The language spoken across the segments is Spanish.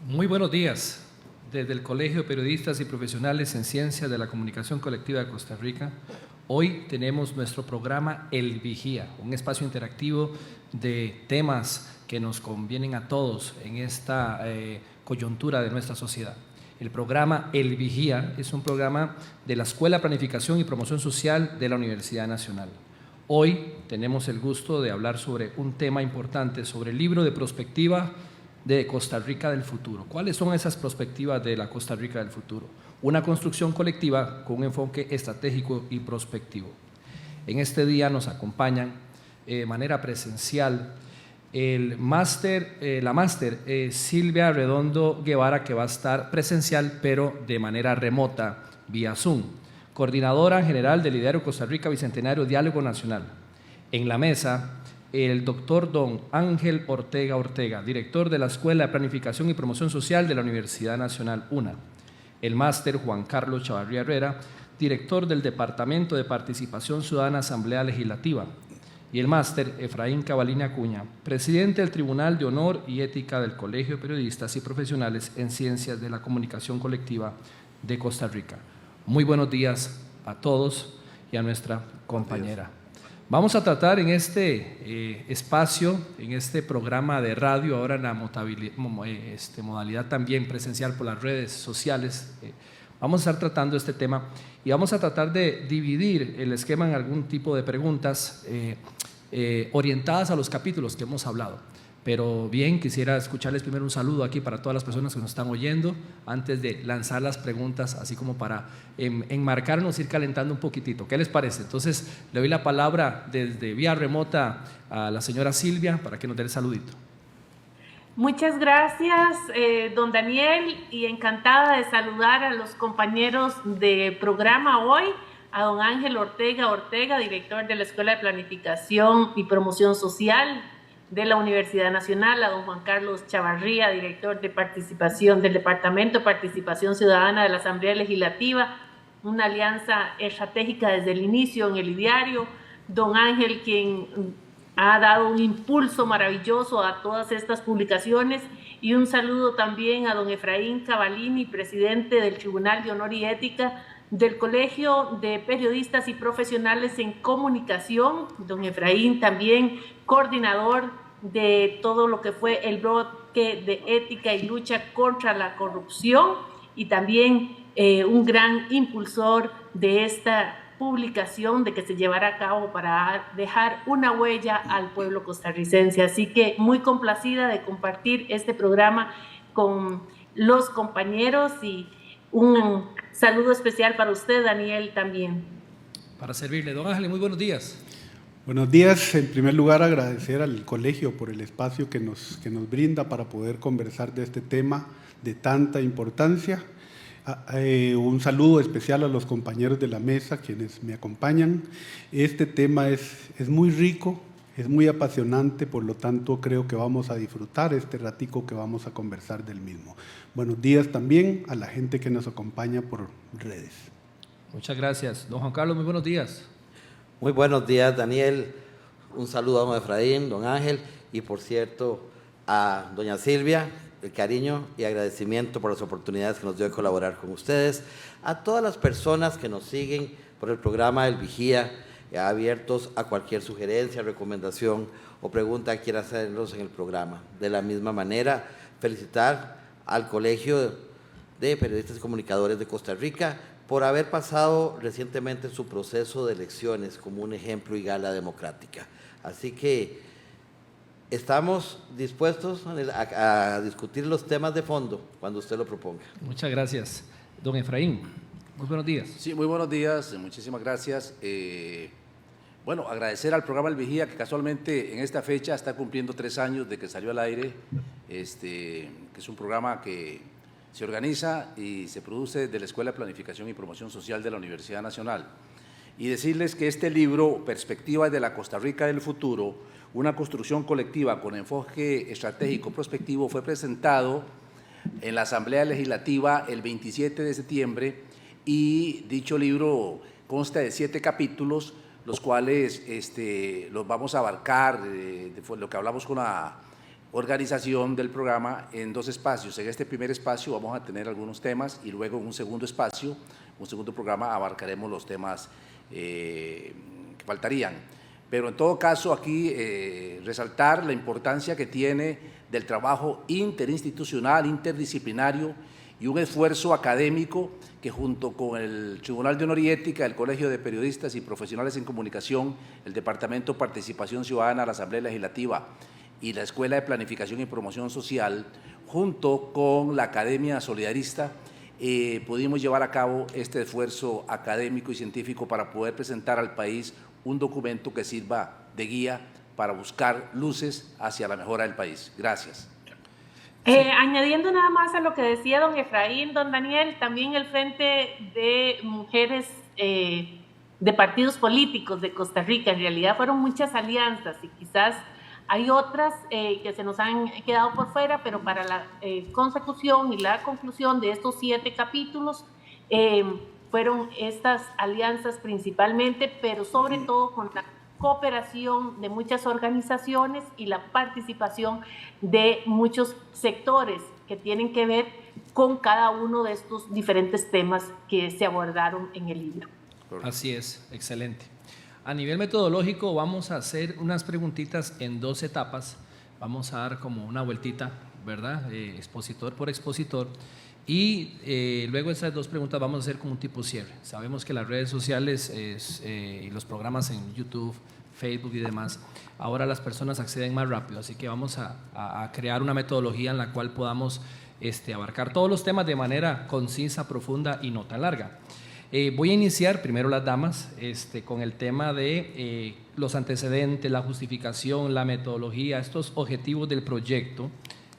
Muy buenos días. Desde el Colegio de Periodistas y Profesionales en Ciencias de la Comunicación Colectiva de Costa Rica, hoy tenemos nuestro programa El Vigía, un espacio interactivo de temas que nos convienen a todos en esta coyuntura de nuestra sociedad. El programa El Vigía es un programa de la Escuela de Planificación y Promoción Social de la Universidad Nacional. Hoy tenemos el gusto de hablar sobre un tema importante, sobre el libro de perspectiva de Costa Rica del futuro. ¿Cuáles son esas perspectivas de la Costa Rica del futuro? Una construcción colectiva con un enfoque estratégico y prospectivo. En este día nos acompañan de manera presencial la máster Silvia Redondo Guevara, que va a estar presencial pero de manera remota vía Zoom, coordinadora general del Lidero Costa Rica Bicentenario Diálogo Nacional. En la mesa, el doctor don Ángel Ortega Ortega, director de la Escuela de Planificación y Promoción Social de la Universidad Nacional UNA. El máster Juan Carlos Chavarría Herrera, director del Departamento de Participación Ciudadana Asamblea Legislativa. Y el máster Efraín Cavalini Acuña, presidente del Tribunal de Honor y Ética del Colegio de Periodistas y Profesionales en Ciencias de la Comunicación Colectiva de Costa Rica. Muy buenos días a todos y a nuestra compañera. Vamos a tratar en este espacio, en este programa de radio, ahora en la modalidad también presencial por las redes sociales, vamos a estar tratando este tema y vamos a tratar de dividir el esquema en algún tipo de preguntas orientadas a los capítulos que hemos hablado. Pero bien, quisiera escucharles primero un saludo aquí para todas las personas que nos están oyendo, antes de lanzar las preguntas, así como para enmarcarnos, ir calentando un poquitito. ¿Qué les parece? Entonces, le doy la palabra desde vía remota a la señora Silvia para que nos dé el saludito. Muchas gracias, don Daniel, y encantada de saludar a los compañeros de programa hoy, a don Ángel Ortega Ortega, director de la Escuela de Planificación y Promoción Social de la Universidad Nacional, a don Juan Carlos Chavarría, director de participación del Departamento de Participación Ciudadana de la Asamblea Legislativa, una alianza estratégica desde el inicio en el ideario, don Ángel, quien ha dado un impulso maravilloso a todas estas publicaciones, y un saludo también a don Efraín Cavalini, presidente del Tribunal de Honor y Ética del Colegio de Periodistas y Profesionales en Comunicación, don Efraín también coordinador de todo lo que fue el bloque de ética y lucha contra la corrupción, y también un gran impulsor de esta publicación de que se llevará a cabo para dejar una huella al pueblo costarricense. Así que muy complacida de compartir este programa con los compañeros, y un saludo especial para usted, Daniel, también. Para servirle. Don Ángel, muy buenos días. Buenos días. En primer lugar, agradecer al colegio por el espacio que nos brinda para poder conversar de este tema de tanta importancia. Un saludo especial a los compañeros de la mesa, quienes me acompañan. Este tema es muy rico, es muy apasionante, por lo tanto creo que vamos a disfrutar este ratico que vamos a conversar del mismo. Buenos días también a la gente que nos acompaña por redes. Muchas gracias. Don Juan Carlos, muy buenos días. Muy buenos días, Daniel. Un saludo a don Efraín, don Ángel, y por cierto a doña Silvia, el cariño y agradecimiento por las oportunidades que nos dio de colaborar con ustedes, a todas las personas que nos siguen por el programa El Vigía, abiertos a cualquier sugerencia, recomendación o pregunta que quiera hacernos en el programa. De la misma manera, felicitar al Colegio de Periodistas y Comunicadores de Costa Rica por haber pasado recientemente su proceso de elecciones como un ejemplo y gala democrática. Así que estamos dispuestos a discutir los temas de fondo cuando usted lo proponga. Muchas gracias. Don Efraín, muy buenos días. Sí, muy buenos días, muchísimas gracias. Bueno, agradecer al programa El Vigía, que casualmente en esta fecha está cumpliendo 3 años de que salió al aire, que es un programa que se organiza y se produce desde la Escuela de Planificación y Promoción Social de la Universidad Nacional. Y decirles que este libro, Perspectivas de la Costa Rica del Futuro, una construcción colectiva con enfoque estratégico prospectivo, fue presentado en la Asamblea Legislativa el 27 de septiembre, y dicho libro consta de 7 capítulos, los cuales los vamos a abarcar, lo que hablamos con la organización del programa en 2 espacios. En este primer espacio vamos a tener algunos temas y luego en un segundo espacio, un segundo programa, abarcaremos los temas que faltarían. Pero en todo caso aquí resaltar la importancia que tiene del trabajo interinstitucional, interdisciplinario y un esfuerzo académico que junto con el Tribunal de Honor y Ética, el Colegio de Periodistas y Profesionales en Comunicación, el Departamento de Participación Ciudadana, la Asamblea Legislativa y la Escuela de Planificación y Promoción Social, junto con la Academia Solidarista, pudimos llevar a cabo este esfuerzo académico y científico para poder presentar al país un documento que sirva de guía para buscar luces hacia la mejora del país. Gracias. Añadiendo nada más a lo que decía don Efraín, don Daniel, también el Frente de Mujeres de Partidos Políticos de Costa Rica, en realidad fueron muchas alianzas y quizás hay otras que se nos han quedado por fuera, pero para la consecución y la conclusión de estos 7 capítulos fueron estas alianzas principalmente, pero sobre todo con la cooperación de muchas organizaciones y la participación de muchos sectores que tienen que ver con cada uno de estos diferentes temas que se abordaron en el libro. Así es, excelente. A nivel metodológico vamos a hacer unas preguntitas en 2 etapas. Vamos a dar como una vueltita, ¿verdad? Expositor por expositor. Y luego esas 2 preguntas vamos a hacer como un tipo cierre. Sabemos que las redes sociales y los programas en YouTube, Facebook y demás, ahora las personas acceden más rápido, así que vamos a crear una metodología en la cual podamos abarcar todos los temas de manera concisa, profunda y no tan larga. Voy a iniciar, primero las damas, con el tema de los antecedentes, la justificación, la metodología, estos objetivos del proyecto,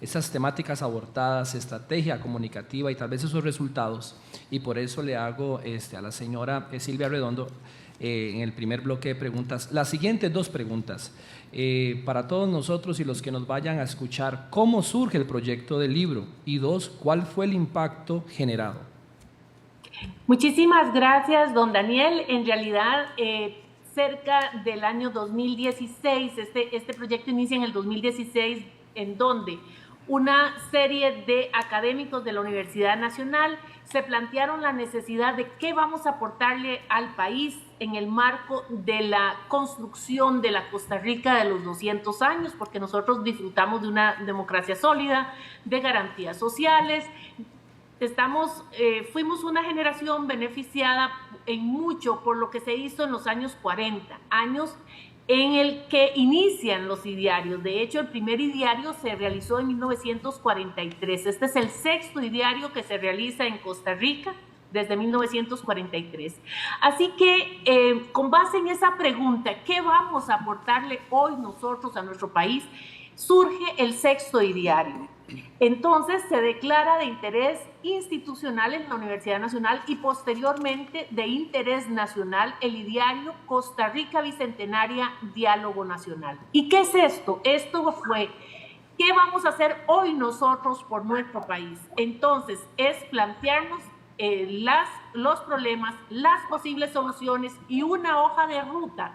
esas temáticas abortadas, estrategia comunicativa y tal vez esos resultados. Y por eso le hago a la señora Silvia Redondo en el primer bloque de preguntas las siguientes 2 preguntas. Para todos nosotros y los que nos vayan a escuchar, ¿cómo surge el proyecto del libro? Y 2, ¿cuál fue el impacto generado? Muchísimas gracias, don Daniel. En realidad, cerca del año 2016, este proyecto inicia en el 2016, en donde una serie de académicos de la Universidad Nacional se plantearon la necesidad de qué vamos a aportarle al país en el marco de la construcción de la Costa Rica de los 200 años, porque nosotros disfrutamos de una democracia sólida, de garantías sociales. Fuimos una generación beneficiada en mucho por lo que se hizo en los años 40, años en el que inician los idearios. De hecho, el primer ideario se realizó en 1943. Este es el 6º ideario que se realiza en Costa Rica desde 1943. Así que, con base en esa pregunta, ¿qué vamos a aportarle hoy nosotros a nuestro país? Surge el 6º ideario. Entonces se declara de interés institucional en la Universidad Nacional y posteriormente de interés nacional el ideario Costa Rica Bicentenaria Diálogo Nacional. ¿Y qué es esto? Esto fue, ¿qué vamos a hacer hoy nosotros por nuestro país? Entonces es plantearnos los problemas, las posibles soluciones y una hoja de ruta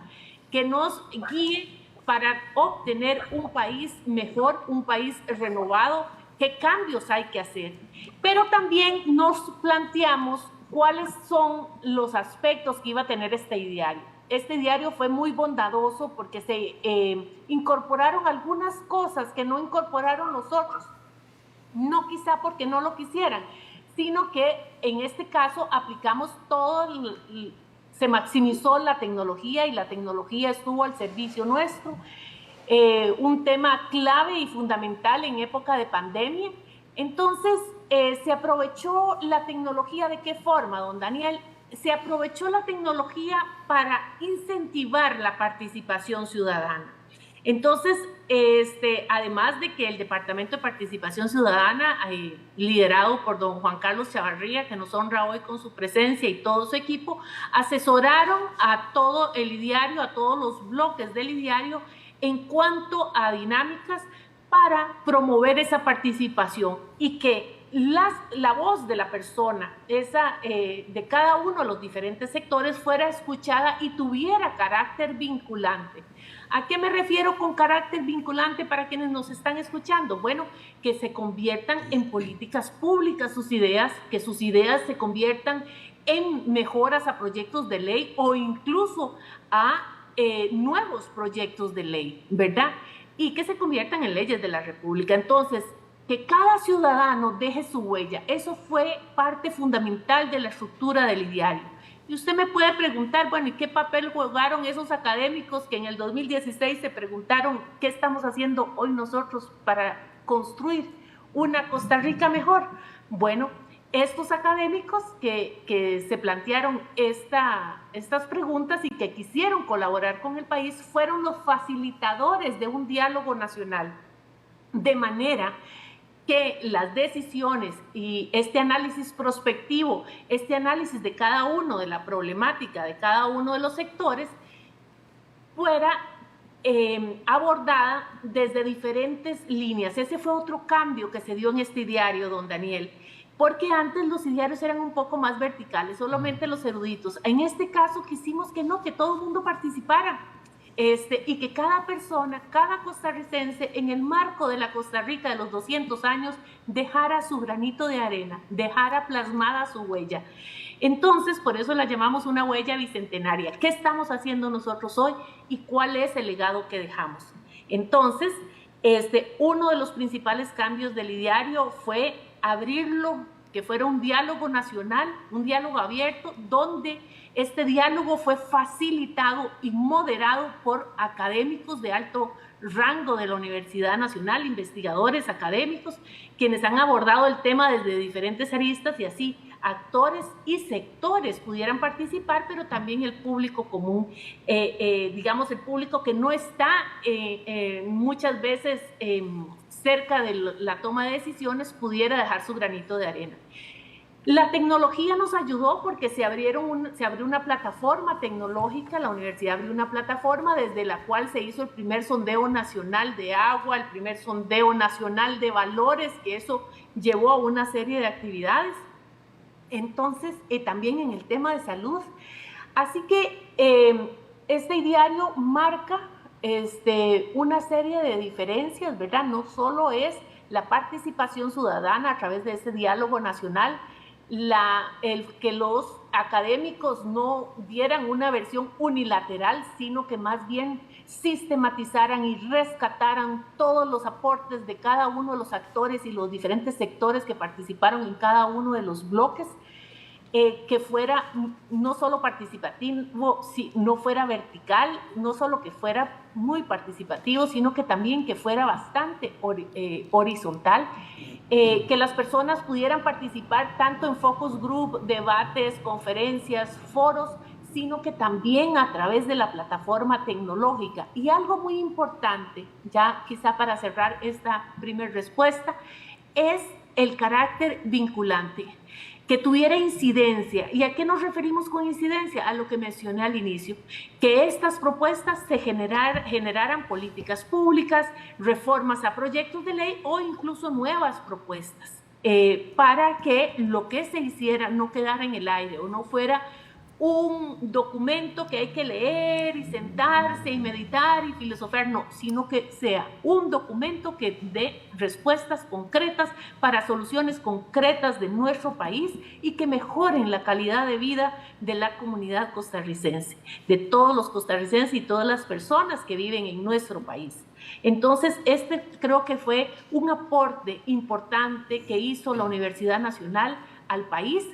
que nos guíe para obtener un país mejor, un país renovado, qué cambios hay que hacer. Pero también nos planteamos cuáles son los aspectos que iba a tener este ideario. Este diario fue muy bondadoso porque se incorporaron algunas cosas que no incorporaron los otros. No quizá porque no lo quisieran, sino que en este caso aplicamos se maximizó la tecnología y la tecnología estuvo al servicio nuestro. Un tema clave y fundamental en época de pandemia. Entonces, se aprovechó la tecnología. ¿De qué forma, don Daniel? Se aprovechó la tecnología para incentivar la participación ciudadana. Entonces, además de que el Departamento de Participación Ciudadana, liderado por don Juan Carlos Chavarría, que nos honra hoy con su presencia y todo su equipo, asesoraron a todo el ideario, a todos los bloques del ideario, en cuanto a dinámicas para promover esa participación y que la voz de la persona, de cada uno de los diferentes sectores, fuera escuchada y tuviera carácter vinculante. ¿A qué me refiero con carácter vinculante para quienes nos están escuchando? Bueno, que se conviertan en políticas públicas sus ideas, que sus ideas se conviertan en mejoras a proyectos de ley o incluso a nuevos proyectos de ley, ¿verdad? Y que se conviertan en leyes de la República. Entonces, que cada ciudadano deje su huella, eso fue parte fundamental de la estructura del ideario. Y usted me puede preguntar, bueno, ¿y qué papel jugaron esos académicos que en el 2016 se preguntaron qué estamos haciendo hoy nosotros para construir una Costa Rica mejor? Bueno, estos académicos que se plantearon estas preguntas y que quisieron colaborar con el país fueron los facilitadores de un diálogo nacional, de manera que las decisiones y este análisis prospectivo, este análisis de cada uno, de la problemática de cada uno de los sectores, fuera abordada desde diferentes líneas. Ese fue otro cambio que se dio en este ideario, don Daniel, porque antes los idearios eran un poco más verticales, solamente los eruditos. En este caso quisimos que no, que todo el mundo participara. Y que cada persona, cada costarricense, en el marco de la Costa Rica de los 200 años, dejara su granito de arena, dejara plasmada su huella. Entonces, por eso la llamamos una huella bicentenaria. ¿Qué estamos haciendo nosotros hoy y cuál es el legado que dejamos? Entonces, uno de los principales cambios del ideario fue abrirlo, que fuera un diálogo nacional, un diálogo abierto, donde este diálogo fue facilitado y moderado por académicos de alto rango de la Universidad Nacional, investigadores académicos, quienes han abordado el tema desde diferentes aristas y así actores y sectores pudieran participar, pero también el público común, digamos el público que no está muchas veces cerca de la toma de decisiones, pudiera dejar su granito de arena. La tecnología nos ayudó porque se abrió una plataforma tecnológica, la universidad abrió una plataforma desde la cual se hizo el primer sondeo nacional de agua, el primer sondeo nacional de valores, que eso llevó a una serie de actividades. Entonces, también en el tema de salud. Así que este ideario marca una serie de diferencias, ¿verdad? No solo es la participación ciudadana a través de ese diálogo nacional, el que los académicos no dieran una versión unilateral, sino que más bien sistematizaran y rescataran todos los aportes de cada uno de los actores y los diferentes sectores que participaron en cada uno de los bloques, que fuera no solo participativo, no fuera vertical, no solo que fuera muy participativo, sino que también que fuera bastante horizontal, que las personas pudieran participar tanto en focus group, debates, conferencias, foros, sino que también a través de la plataforma tecnológica. Y algo muy importante, ya quizá para cerrar esta primera respuesta, es el carácter vinculante, que tuviera incidencia. ¿Y a qué nos referimos con incidencia? A lo que mencioné al inicio, que estas propuestas se generaran políticas públicas, reformas a proyectos de ley o incluso nuevas propuestas, para que lo que se hiciera no quedara en el aire o no fuera un documento que hay que leer y sentarse y meditar y filosofar, no, sino que sea un documento que dé respuestas concretas para soluciones concretas de nuestro país y que mejoren la calidad de vida de la comunidad costarricense, de todos los costarricenses y todas las personas que viven en nuestro país. Entonces, creo que fue un aporte importante que hizo la Universidad Nacional al país,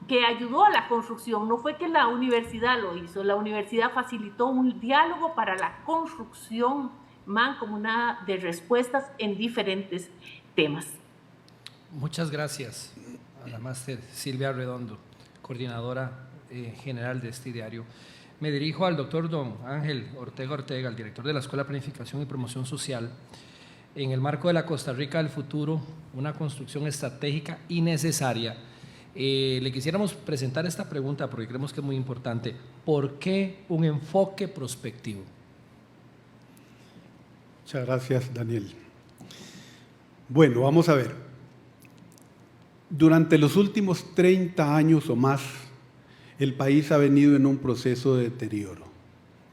que ayudó a la construcción, no fue que la universidad lo hizo, la universidad facilitó un diálogo para la construcción mancomunada de respuestas en diferentes temas. Muchas gracias a la máster Silvia Redondo, coordinadora general de este diario. Me dirijo al doctor don Ángel Ortega Ortega, el director de la Escuela de Planificación y Promoción Social. En el marco de la Costa Rica del futuro, una construcción estratégica y necesaria, le quisiéramos presentar esta pregunta porque creemos que es muy importante. ¿Por qué un enfoque prospectivo? Muchas gracias, Daniel. Bueno, vamos a ver. Durante los últimos 30 años o más, el país ha venido en un proceso de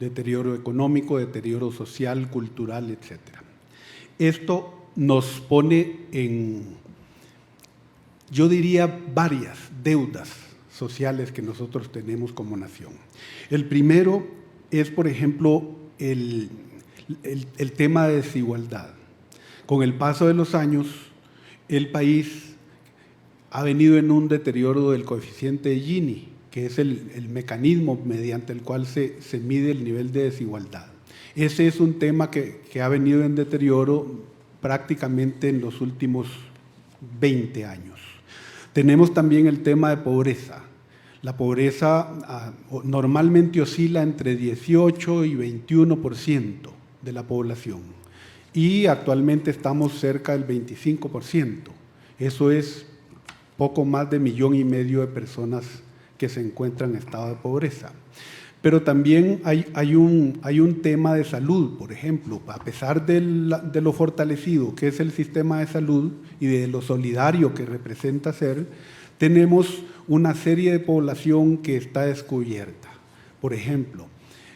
deterioro económico, deterioro social, cultural, etc. Esto nos pone en, yo diría, varias deudas sociales que nosotros tenemos como nación. El primero es, por ejemplo, el tema de desigualdad. Con el paso de los años, el país ha venido en un deterioro del coeficiente de Gini, que es el mecanismo mediante el cual se mide el nivel de desigualdad. Ese es un tema que ha venido en deterioro prácticamente en los últimos 20 años. Tenemos también el tema de pobreza. La pobreza normalmente oscila entre 18 y 21% de la población y actualmente estamos cerca del 25%. Eso es poco más de 1,5 millones de personas que se encuentran en estado de pobreza. Pero también hay un tema de salud, por ejemplo, a pesar de lo fortalecido que es el sistema de salud y de lo solidario que representa ser, tenemos una serie de población que está descubierta. Por ejemplo,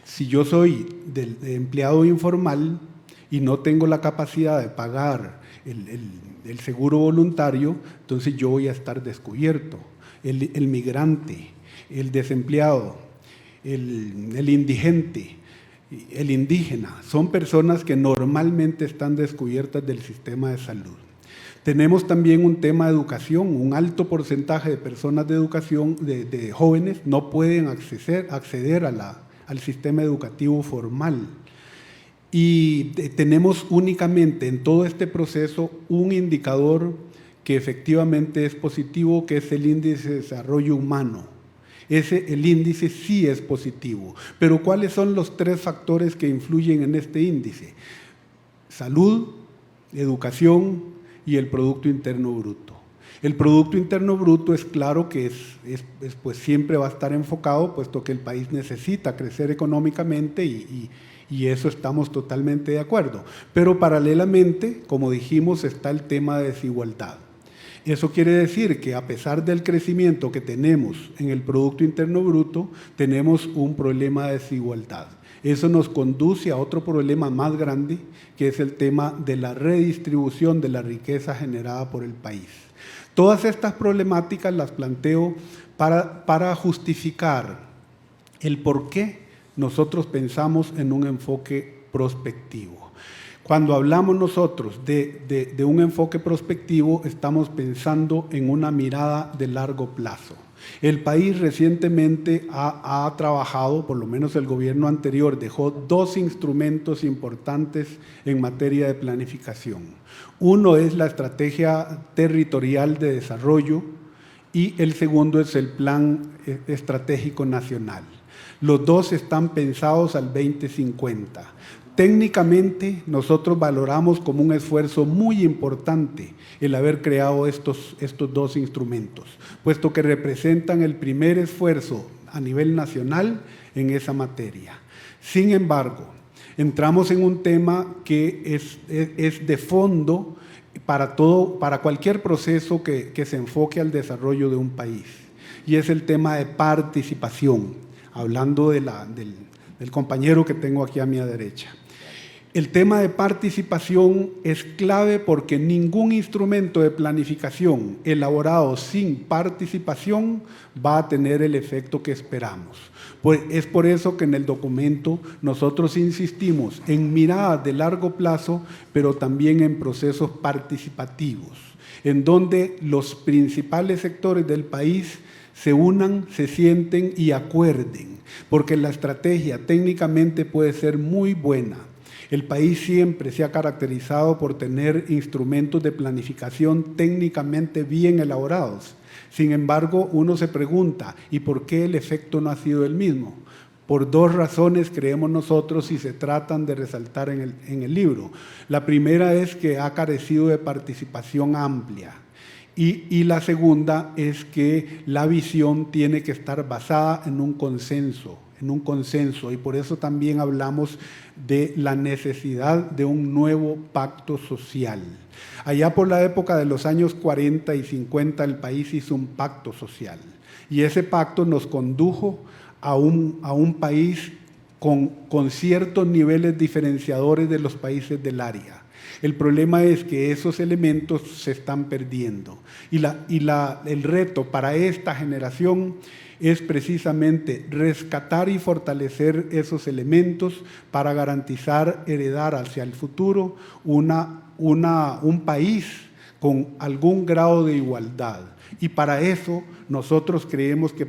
si yo soy de empleado informal y no tengo la capacidad de pagar el seguro voluntario, entonces yo voy a estar descubierto. El migrante, el desempleado, el indigente, el indígena, son personas que normalmente están descubiertas del sistema de salud. Tenemos también un tema de educación, un alto porcentaje de personas de educación, de jóvenes, no pueden acceder al sistema educativo formal. Y tenemos únicamente en todo este proceso un indicador que efectivamente es positivo, que es el índice de desarrollo humano. El índice sí es positivo, pero ¿cuáles son los 3 factores que influyen en este índice? Salud, educación y el Producto Interno Bruto. El Producto Interno Bruto es claro que pues siempre va a estar enfocado, puesto que el país necesita crecer económicamente y eso estamos totalmente de acuerdo. Pero paralelamente, como dijimos, está el tema de desigualdad. Eso quiere decir que a pesar del crecimiento que tenemos en el Producto Interno Bruto, tenemos un problema de desigualdad. Eso nos conduce a otro problema más grande, que es el tema de la redistribución de la riqueza generada por el país. Todas estas problemáticas las planteo para justificar el por qué nosotros pensamos en un enfoque prospectivo. Cuando hablamos nosotros de un enfoque prospectivo, estamos pensando en una mirada de largo plazo. El país recientemente ha trabajado, por lo menos el gobierno anterior, dejó 2 instrumentos importantes en materia de planificación. Uno es la Estrategia Territorial de Desarrollo y el segundo es el Plan Estratégico Nacional. Los 2 están pensados al 2050. Técnicamente, nosotros valoramos como un esfuerzo muy importante el haber creado estos 2 instrumentos, puesto que representan el primer esfuerzo a nivel nacional en esa materia. Sin embargo, entramos en un tema que es de fondo para cualquier proceso que se enfoque al desarrollo de un país, y es el tema de participación, hablando del compañero que tengo aquí a mi derecha. El tema de participación es clave porque ningún instrumento de planificación elaborado sin participación va a tener el efecto que esperamos. Es por eso que en el documento nosotros insistimos en miradas de largo plazo, pero también en procesos participativos, en donde los principales sectores del país se unan, se sienten y acuerden, porque la estrategia técnicamente puede ser muy buena. El país siempre se ha caracterizado por tener instrumentos de planificación técnicamente bien elaborados. Sin embargo, uno se pregunta, ¿y por qué el efecto no ha sido el mismo? Por 2 razones creemos nosotros y se tratan de resaltar en el libro. La primera es que ha carecido de participación amplia. Y la segunda es que la visión tiene que estar basada en un consenso, en un consenso, y por eso también hablamos de la necesidad de un nuevo pacto social. Allá por la época de los años 40 y 50 el país hizo un pacto social, y ese pacto nos condujo a un país con ciertos niveles diferenciadores de los países del área. El problema es que esos elementos se están perdiendo, y el reto para esta generación es precisamente rescatar y fortalecer esos elementos para garantizar, heredar hacia el futuro un país con algún grado de igualdad. Y para eso nosotros creemos que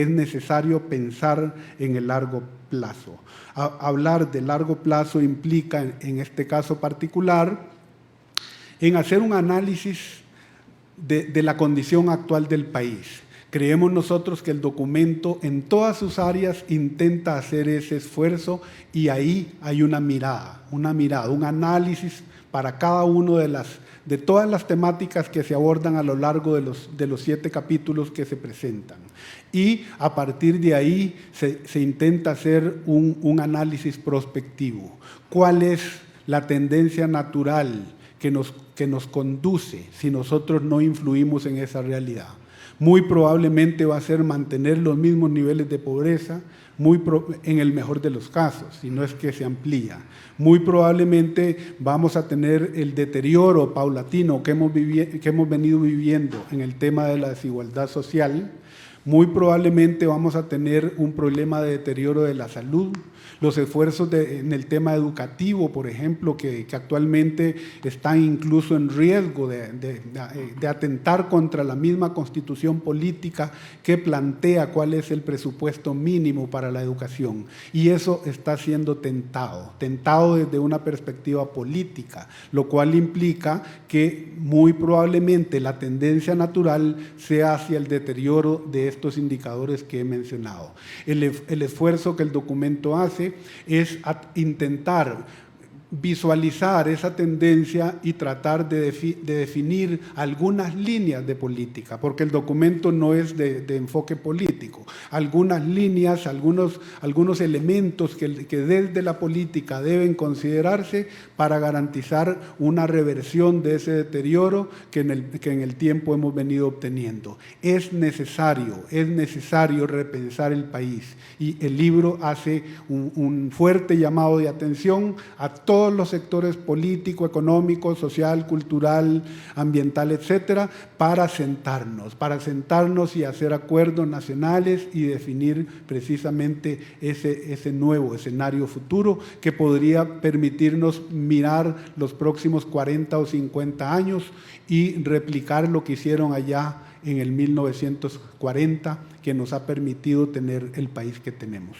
es necesario pensar en el largo plazo. Hablar de largo plazo implica, en este caso particular, en hacer un análisis de la condición actual del país. Creemos nosotros que el documento en todas sus áreas intenta hacer ese esfuerzo, y ahí hay una mirada, un análisis para cada uno de todas las temáticas que se abordan a lo largo de los 7 capítulos que se presentan. Y a partir de ahí se intenta hacer un análisis prospectivo. ¿Cuál es la tendencia natural que nos conduce si nosotros no influimos en esa realidad? Muy probablemente va a ser mantener los mismos niveles de pobreza, en el mejor de los casos, si no es que se amplía. Muy probablemente vamos a tener el deterioro paulatino que hemos venido viviendo en el tema de la desigualdad social. Muy probablemente vamos a tener un problema de deterioro de la salud. Los esfuerzos en el tema educativo, por ejemplo, que actualmente están incluso en riesgo de atentar contra la misma constitución política que plantea cuál es el presupuesto mínimo para la educación. Y eso está siendo tentado desde una perspectiva política, lo cual implica que muy probablemente la tendencia natural sea hacia el deterioro de estos indicadores que he mencionado. El esfuerzo que el documento hace es intentar visualizar esa tendencia y tratar de definir algunas líneas de política, porque el documento no es de enfoque político. Algunas líneas, algunos elementos que desde la política deben considerarse para garantizar una reversión de ese deterioro que en el tiempo hemos venido obteniendo. Es necesario repensar el país, y el libro hace un fuerte llamado de atención a todos los sectores político, económico, social, cultural, ambiental, etcétera, para sentarnos y hacer acuerdos nacionales y definir precisamente ese nuevo escenario futuro que podría permitirnos mirar los próximos 40 o 50 años y replicar lo que hicieron allá en el 1940, que nos ha permitido tener el país que tenemos.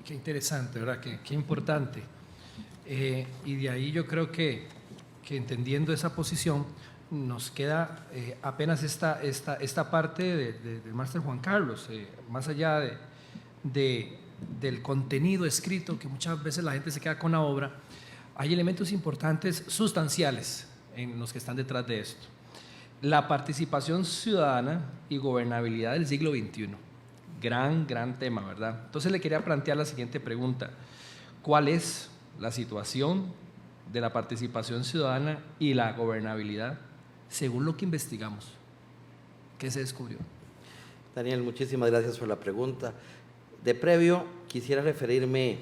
Qué interesante, ¿verdad? Qué importante. Y de ahí yo creo que entendiendo esa posición, nos queda apenas esta parte del máster Juan Carlos, más allá del contenido escrito, que muchas veces la gente se queda con la obra. Hay elementos importantes, sustanciales, en los que están detrás de esto. La participación ciudadana y gobernabilidad del siglo XXI. Gran tema, ¿verdad? Entonces le quería plantear la siguiente pregunta. ¿Cuál es la situación de la participación ciudadana y la gobernabilidad según lo que investigamos? ¿Qué se descubrió? Daniel, muchísimas gracias por la pregunta. De previo, quisiera referirme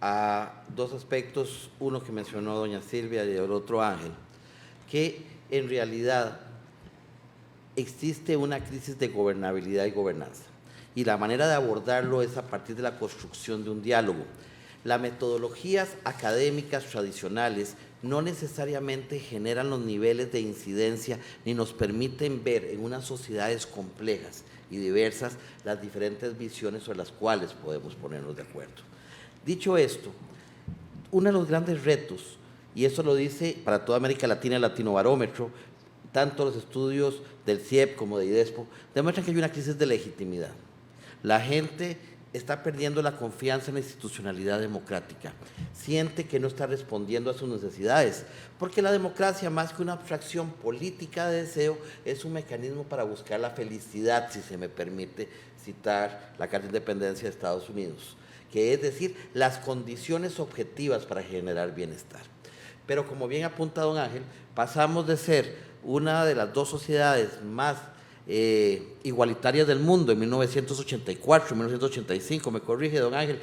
a 2 aspectos, uno que mencionó doña Silvia y el otro Ángel, que en realidad existe una crisis de gobernabilidad y gobernanza, y la manera de abordarlo es a partir de la construcción de un diálogo. Las metodologías académicas tradicionales no necesariamente generan los niveles de incidencia ni nos permiten ver en unas sociedades complejas y diversas las diferentes visiones sobre las cuales podemos ponernos de acuerdo. Dicho esto, uno de los grandes retos, y eso lo dice para toda América Latina el Latinobarómetro, tanto los estudios del CIEP como de IDESPO, demuestran que hay una crisis de legitimidad. La gente está perdiendo la confianza en la institucionalidad democrática, siente que no está respondiendo a sus necesidades, porque la democracia, más que una abstracción política de deseo, es un mecanismo para buscar la felicidad, si se me permite citar la Carta de Independencia de Estados Unidos, que es decir, las condiciones objetivas para generar bienestar. Pero como bien apunta don Ángel, pasamos de ser una de las dos sociedades más igualitarias del mundo en 1984, 1985, me corrige don Ángel,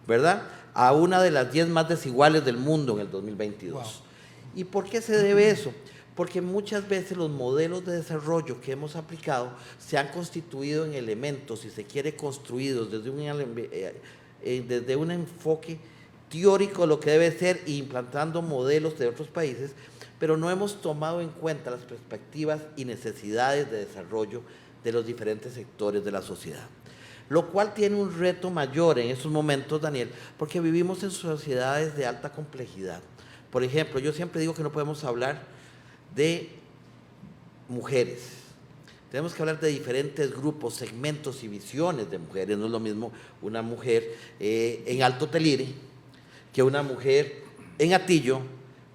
¿verdad?, a una de las 10 más desiguales del mundo en el 2022. Wow. ¿Y por qué se debe eso? Porque muchas veces los modelos de desarrollo que hemos aplicado se han constituido en elementos, si se quiere, construidos desde un enfoque teórico de lo que debe ser, e implantando modelos de otros países, pero no hemos tomado en cuenta las perspectivas y necesidades de desarrollo de los diferentes sectores de la sociedad. Lo cual tiene un reto mayor en estos momentos, Daniel, porque vivimos en sociedades de alta complejidad. Por ejemplo, yo siempre digo que no podemos hablar de mujeres. Tenemos que hablar de diferentes grupos, segmentos y visiones de mujeres. No es lo mismo una mujer en Alto Telire que una mujer en Atillo,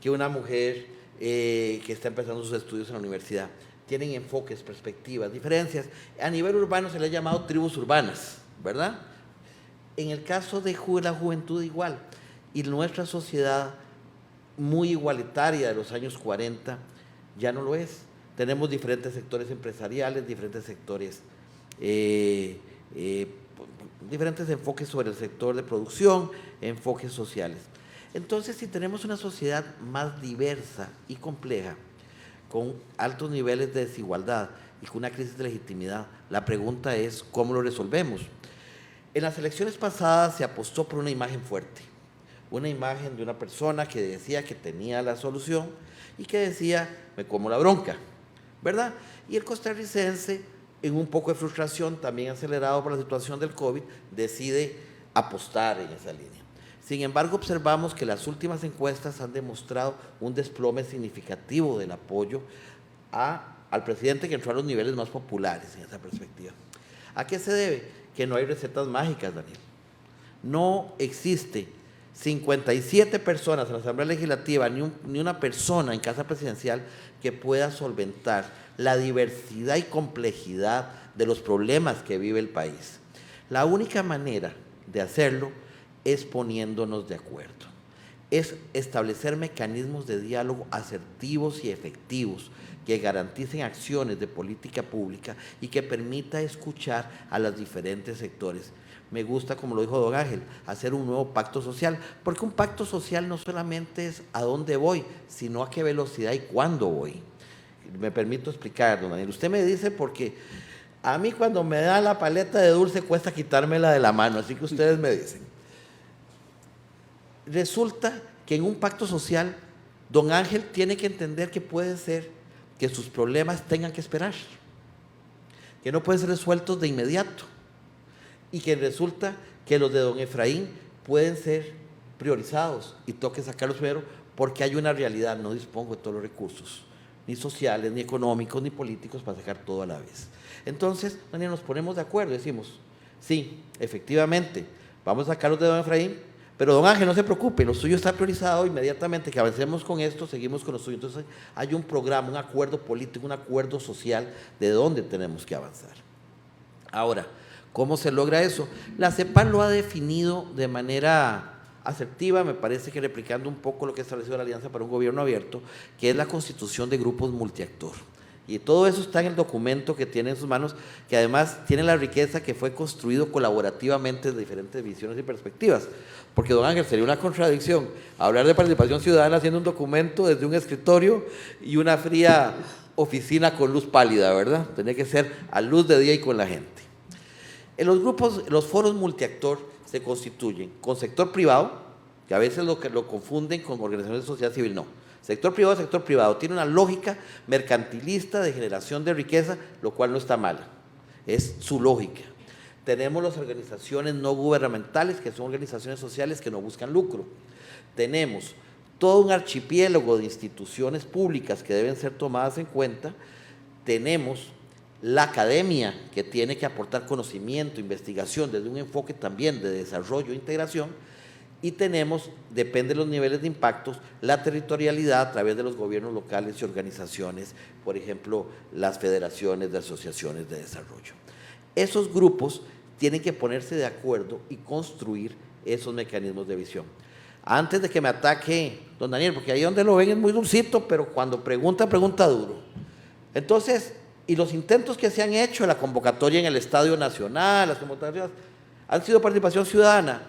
que una mujer que está empezando sus estudios en la universidad. Tienen enfoques, perspectivas, diferencias. A nivel urbano se le ha llamado tribus urbanas, ¿verdad? En el caso de la juventud igual. Y nuestra sociedad muy igualitaria de los años 40 ya no lo es. Tenemos diferentes sectores empresariales, diferentes sectores, diferentes enfoques sobre el sector de producción, enfoques sociales. Entonces, si tenemos una sociedad más diversa y compleja, con altos niveles de desigualdad y con una crisis de legitimidad, la pregunta es, ¿cómo lo resolvemos? En las elecciones pasadas se apostó por una imagen fuerte, una imagen de una persona que decía que tenía la solución y que decía, me como la bronca, ¿verdad? Y el costarricense, en un poco de frustración, también acelerado por la situación del COVID, decide apostar en esa línea. Sin embargo, observamos que las últimas encuestas han demostrado un desplome significativo del apoyo al presidente, que entró a los niveles más populares en esa perspectiva. ¿A qué se debe? Que no hay recetas mágicas, Daniel. No existe 57 personas en la Asamblea Legislativa, ni una persona en Casa Presidencial que pueda solventar la diversidad y complejidad de los problemas que vive el país. La única manera de hacerlo es poniéndonos de acuerdo, es establecer mecanismos de diálogo asertivos y efectivos que garanticen acciones de política pública y que permita escuchar a los diferentes sectores. Me gusta, como lo dijo don Ángel, hacer un nuevo pacto social, porque un pacto social no solamente es a dónde voy, sino a qué velocidad y cuándo voy. Me permito explicar, don Daniel. Usted me dice porque a mí cuando me da la paleta de dulce cuesta quitármela de la mano, así que ustedes me dicen. Resulta que en un pacto social, don Ángel tiene que entender que puede ser que sus problemas tengan que esperar, que no pueden ser resueltos de inmediato, y que resulta que los de don Efraín pueden ser priorizados y toque sacarlos primero porque hay una realidad, no dispongo de todos los recursos, ni sociales, ni económicos, ni políticos para sacar todo a la vez. Entonces, Daniel, nos ponemos de acuerdo, decimos, sí, efectivamente, vamos a sacarlos de don Efraín, pero don Ángel, no se preocupe, lo suyo está priorizado, inmediatamente que avancemos con esto, seguimos con lo suyo. Entonces hay un programa, un acuerdo político, un acuerdo social de dónde tenemos que avanzar. Ahora, ¿cómo se logra eso? La CEPAL lo ha definido de manera asertiva, me parece que replicando un poco lo que estableció la Alianza para un Gobierno Abierto, que es la constitución de grupos multiactor. Y todo eso está en el documento que tiene en sus manos, que además tiene la riqueza que fue construido colaborativamente de diferentes visiones y perspectivas. Porque, don Ángel, sería una contradicción hablar de participación ciudadana haciendo un documento desde un escritorio y una fría oficina con luz pálida, ¿verdad? Tiene que ser a luz de día y con la gente. En los grupos, los foros multiactor se constituyen con sector privado, que a veces lo confunden con organizaciones de sociedad civil, no. Sector privado, tiene una lógica mercantilista de generación de riqueza, lo cual no está mal, es su lógica. Tenemos las organizaciones no gubernamentales, que son organizaciones sociales que no buscan lucro. Tenemos todo un archipiélago de instituciones públicas que deben ser tomadas en cuenta. Tenemos la academia, que tiene que aportar conocimiento, investigación, desde un enfoque también de desarrollo e integración, y tenemos, depende de los niveles de impactos, la territorialidad a través de los gobiernos locales y organizaciones, por ejemplo, las federaciones de asociaciones de desarrollo. Esos grupos tienen que ponerse de acuerdo y construir esos mecanismos de visión. Antes de que me ataque don Daniel, porque ahí donde lo ven es muy dulcito, pero cuando pregunta, pregunta duro. Entonces, y los intentos que se han hecho, la convocatoria en el Estadio Nacional, las convocatorias, han sido participación ciudadana.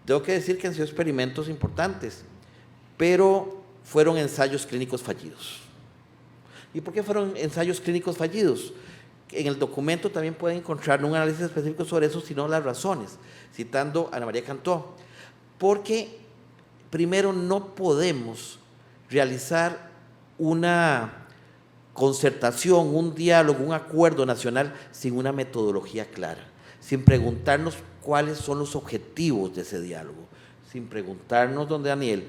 Tengo que decir que han sido experimentos importantes, pero fueron ensayos clínicos fallidos. ¿Y por qué fueron ensayos clínicos fallidos? En el documento también pueden encontrar un análisis específico sobre eso, sino las razones, citando a Ana María Cantó. Porque, primero, no podemos realizar una concertación, un diálogo, un acuerdo nacional sin una metodología clara, sin preguntarnos cuáles son los objetivos de ese diálogo, sin preguntarnos, don Daniel,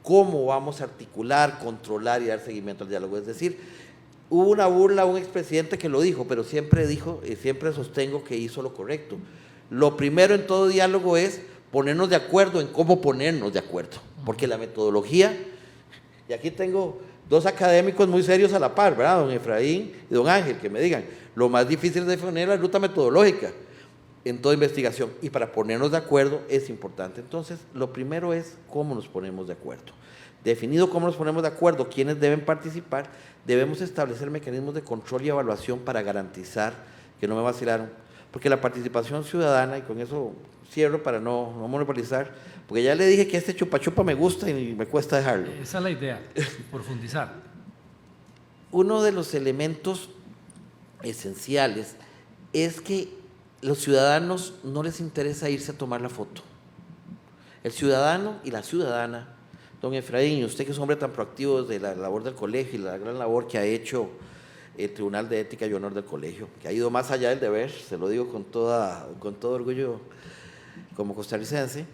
cómo vamos a articular, controlar y dar seguimiento al diálogo. Es decir, hubo una burla a un expresidente que lo dijo, pero siempre dijo, y siempre sostengo que hizo lo correcto. Lo primero en todo diálogo es ponernos de acuerdo en cómo ponernos de acuerdo, porque la metodología, y aquí tengo dos académicos muy serios a la par, ¿verdad? Don Efraín y don Ángel, que me digan, lo más difícil de definir es la ruta metodológica en toda investigación, y para ponernos de acuerdo es importante. Entonces, lo primero es cómo nos ponemos de acuerdo. Definido cómo nos ponemos de acuerdo, quiénes deben participar, debemos establecer mecanismos de control y evaluación para garantizar que no me vacilaron, porque la participación ciudadana, y con eso cierro para no monopolizar, porque ya le dije que este chupa chupa me gusta y me cuesta dejarlo. Esa es la idea, profundizar. Uno de los elementos esenciales es que los ciudadanos no les interesa irse a tomar la foto. El ciudadano y la ciudadana, don Efraín, usted que es un hombre tan proactivo de la labor del colegio y la gran labor que ha hecho el Tribunal de Ética y Honor del colegio, que ha ido más allá del deber, se lo digo con todo orgullo como costarricense,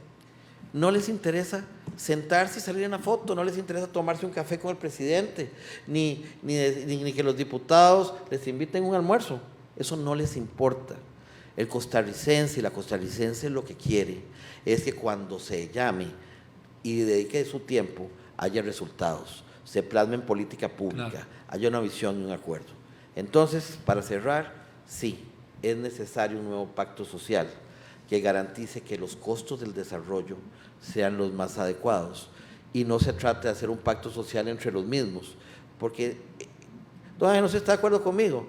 no les interesa sentarse y salir en la foto, no les interesa tomarse un café con el presidente, ni que los diputados les inviten un almuerzo, eso no les importa. El costarricense y la costarricense lo que quiere es que cuando se llame y dedique su tiempo haya resultados, se plasme en política pública, claro, haya una visión y un acuerdo. Entonces, para cerrar, sí, es necesario un nuevo pacto social que garantice que los costos del desarrollo sean los más adecuados y no se trate de hacer un pacto social entre los mismos, porque no se está de acuerdo conmigo.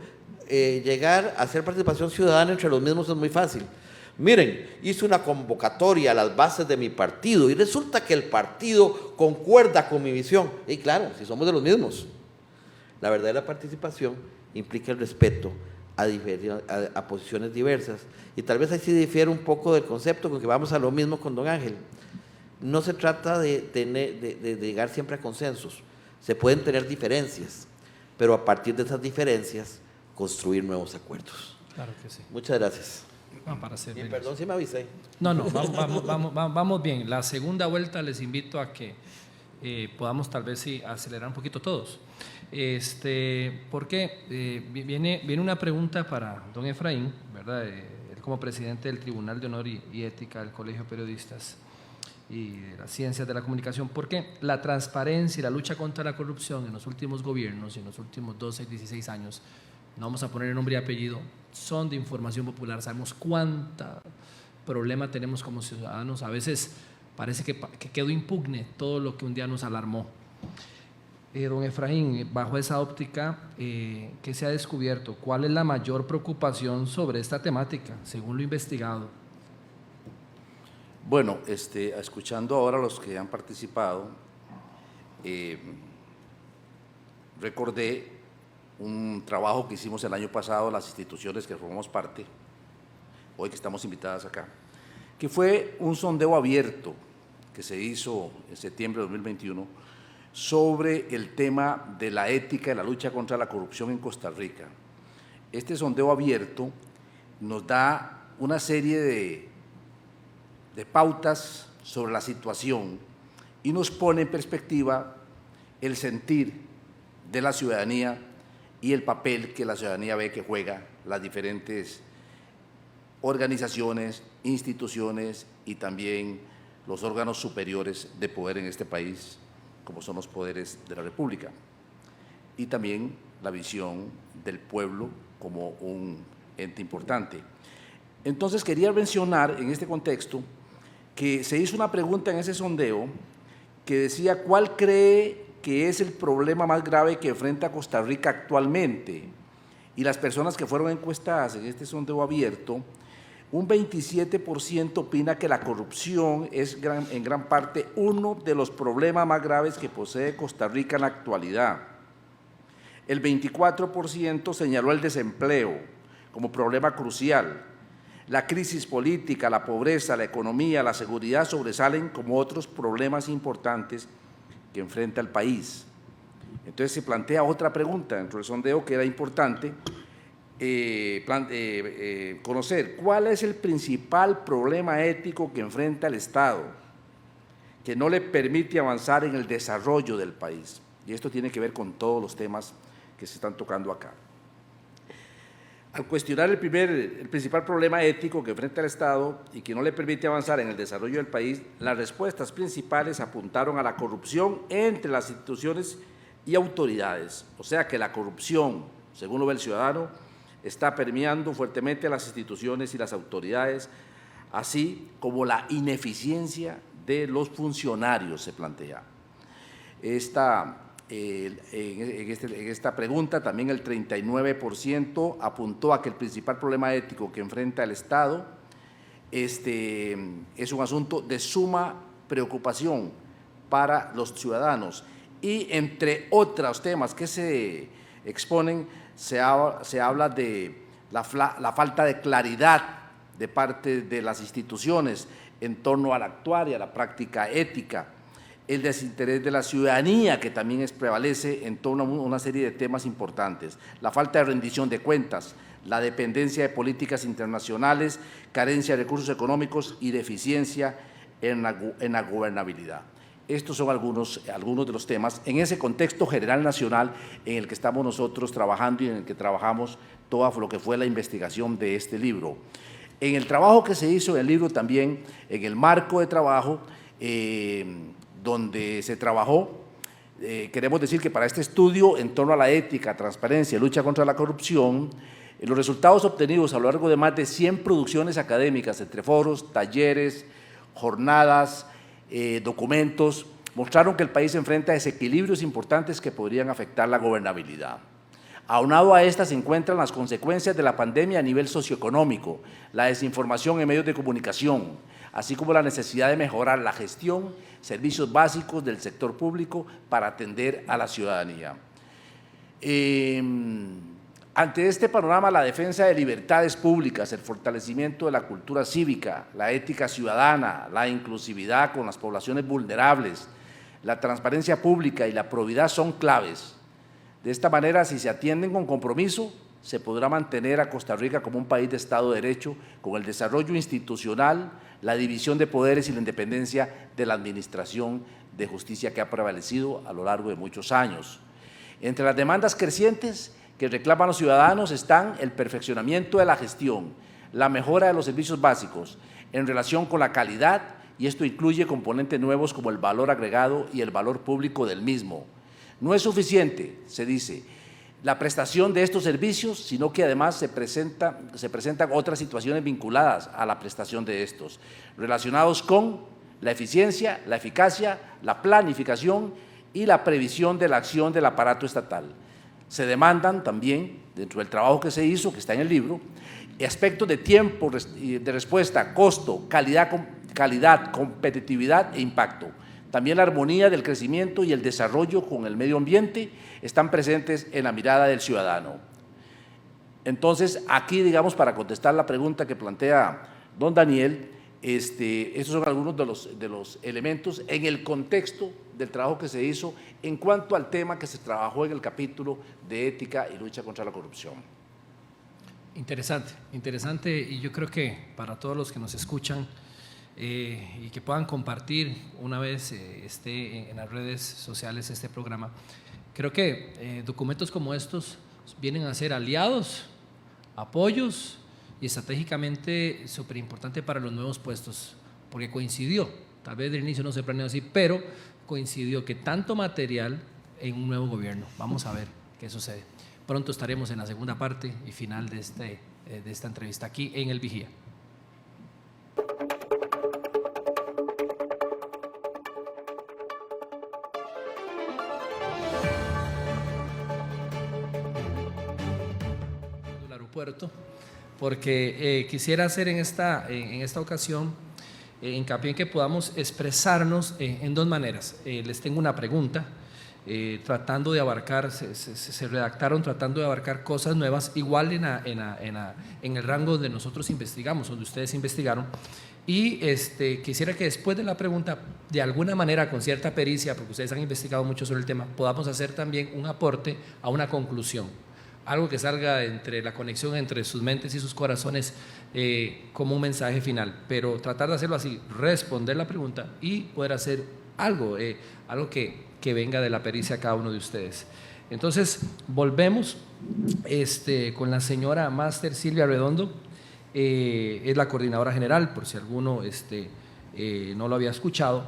Llegar a hacer participación ciudadana entre los mismos es muy fácil. Miren, hice una convocatoria a las bases de mi partido y resulta que el partido concuerda con mi visión. Y claro, si somos de los mismos. La verdadera participación implica el respeto a posiciones diversas, y tal vez ahí sí difiere un poco del concepto, porque vamos a lo mismo con don Ángel. No se trata de llegar siempre a consensos, se pueden tener diferencias, pero a partir de esas diferencias construir nuevos acuerdos. Claro que sí. Muchas gracias. Y perdón si me avisé. No, vamos bien. La segunda vuelta les invito a que podamos tal vez sí acelerar un poquito todos. Porque viene una pregunta para don Efraín, ¿verdad? Él como presidente del Tribunal de Honor y Ética del Colegio de Periodistas y de las Ciencias de la Comunicación, porque la transparencia y la lucha contra la corrupción en los últimos gobiernos y en los últimos 12 y 16 años, no vamos a poner nombre y apellido, son de información popular, sabemos cuánta problema tenemos como ciudadanos, a veces parece que quedó impugne todo lo que un día nos alarmó. Don Efraín, bajo esa óptica, ¿qué se ha descubierto? ¿Cuál es la mayor preocupación sobre esta temática, según lo investigado? Bueno, escuchando ahora a los que han participado, recordé un trabajo que hicimos el año pasado, las instituciones que formamos parte, hoy que estamos invitadas acá, que fue un sondeo abierto que se hizo en septiembre de 2021 sobre el tema de la ética y la lucha contra la corrupción en Costa Rica. Este sondeo abierto nos da una serie de pautas sobre la situación y nos pone en perspectiva el sentir de la ciudadanía y el papel que la ciudadanía ve que juega las diferentes organizaciones, instituciones y también los órganos superiores de poder en este país, como son los poderes de la República, y también la visión del pueblo como un ente importante. Entonces quería mencionar en este contexto que se hizo una pregunta en ese sondeo que decía ¿cuál cree que es el problema más grave que enfrenta Costa Rica actualmente? Y las personas que fueron encuestadas en este sondeo abierto, un 27% opina que la corrupción es en gran parte uno de los problemas más graves que posee Costa Rica en la actualidad. El 24% señaló el desempleo como problema crucial. La crisis política, la pobreza, la economía, la seguridad sobresalen como otros problemas importantes que enfrenta el país. Entonces se plantea otra pregunta dentro del sondeo que era importante conocer cuál es el principal problema ético que enfrenta el Estado, que no le permite avanzar en el desarrollo del país. Y esto tiene que ver con todos los temas que se están tocando acá. Al cuestionar el principal problema ético que enfrenta el Estado y que no le permite avanzar en el desarrollo del país, las respuestas principales apuntaron a la corrupción entre las instituciones y autoridades. O sea que la corrupción, según lo ve el ciudadano, está permeando fuertemente a las instituciones y las autoridades, así como la ineficiencia de los funcionarios, se plantea. En esta pregunta también el 39% apuntó a que el principal problema ético que enfrenta el Estado es un asunto de suma preocupación para los ciudadanos y entre otros temas que se exponen se habla de la falta de claridad de parte de las instituciones en torno al actuar y a la práctica ética, el desinterés de la ciudadanía que también prevalece en torno a una serie de temas importantes, la falta de rendición de cuentas, la dependencia de políticas internacionales, carencia de recursos económicos y deficiencia en la gobernabilidad. Estos son algunos de los temas en ese contexto general nacional en el que estamos nosotros trabajando y en el que trabajamos todo lo que fue la investigación de este libro. En el trabajo que se hizo en el libro también, en el marco de trabajo donde se trabajó, queremos decir que para este estudio en torno a la ética, transparencia y lucha contra la corrupción, los resultados obtenidos a lo largo de más de 100 producciones académicas, entre foros, talleres, jornadas, documentos, mostraron que el país enfrenta desequilibrios importantes que podrían afectar la gobernabilidad. Aunado a estas se encuentran las consecuencias de la pandemia a nivel socioeconómico, la desinformación en medios de comunicación, así como la necesidad de mejorar la gestión, servicios básicos del sector público para atender a la ciudadanía. Ante este panorama, la defensa de libertades públicas, el fortalecimiento de la cultura cívica, la ética ciudadana, la inclusividad con las poblaciones vulnerables, la transparencia pública y la probidad son claves. De esta manera, si se atienden con compromiso, se podrá mantener a Costa Rica como un país de Estado de Derecho, con el desarrollo institucional, la división de poderes y la independencia de la administración de justicia que ha prevalecido a lo largo de muchos años. Entre las demandas crecientes que reclaman los ciudadanos están el perfeccionamiento de la gestión, la mejora de los servicios básicos en relación con la calidad, y esto incluye componentes nuevos como el valor agregado y el valor público del mismo. No es suficiente, se dice, la prestación de estos servicios, sino que además se presentan otras situaciones vinculadas a la prestación de estos, relacionados con la eficiencia, la eficacia, la planificación y la previsión de la acción del aparato estatal. Se demandan también, dentro del trabajo que se hizo, que está en el libro, aspectos de tiempo de respuesta, costo, calidad, competitividad e impacto. También la armonía del crecimiento y el desarrollo con el medio ambiente están presentes en la mirada del ciudadano. Entonces, aquí, digamos, para contestar la pregunta que plantea don Daniel, estos son algunos de los elementos en el contexto del trabajo que se hizo en cuanto al tema que se trabajó en el capítulo de ética y lucha contra la corrupción. Interesante, interesante, y yo creo que para todos los que nos escuchan y que puedan compartir una vez esté en las redes sociales este programa, creo que documentos como estos vienen a ser aliados, apoyos y estratégicamente súper importante para los nuevos puestos, porque coincidió, tal vez de inicio no se planeó así, pero coincidió que tanto material en un nuevo gobierno. Vamos a ver qué sucede. Pronto estaremos en la segunda parte y final de esta entrevista aquí en El Vigía. El aeropuerto, porque quisiera hacer en esta ocasión hincapié en que podamos expresarnos en dos maneras. Les tengo una pregunta. Tratando de abarcar, se redactaron tratando de abarcar cosas nuevas, igual en el rango donde nosotros investigamos, donde ustedes investigaron, y quisiera que después de la pregunta, de alguna manera, con cierta pericia, porque ustedes han investigado mucho sobre el tema, podamos hacer también un aporte a una conclusión, algo que salga entre la conexión entre sus mentes y sus corazones como un mensaje final, pero tratar de hacerlo así, responder la pregunta y poder hacer algo que venga de la pericia a cada uno de ustedes. Entonces, volvemos con la señora Máster Silvia Redondo, es la coordinadora general, por si alguno no lo había escuchado.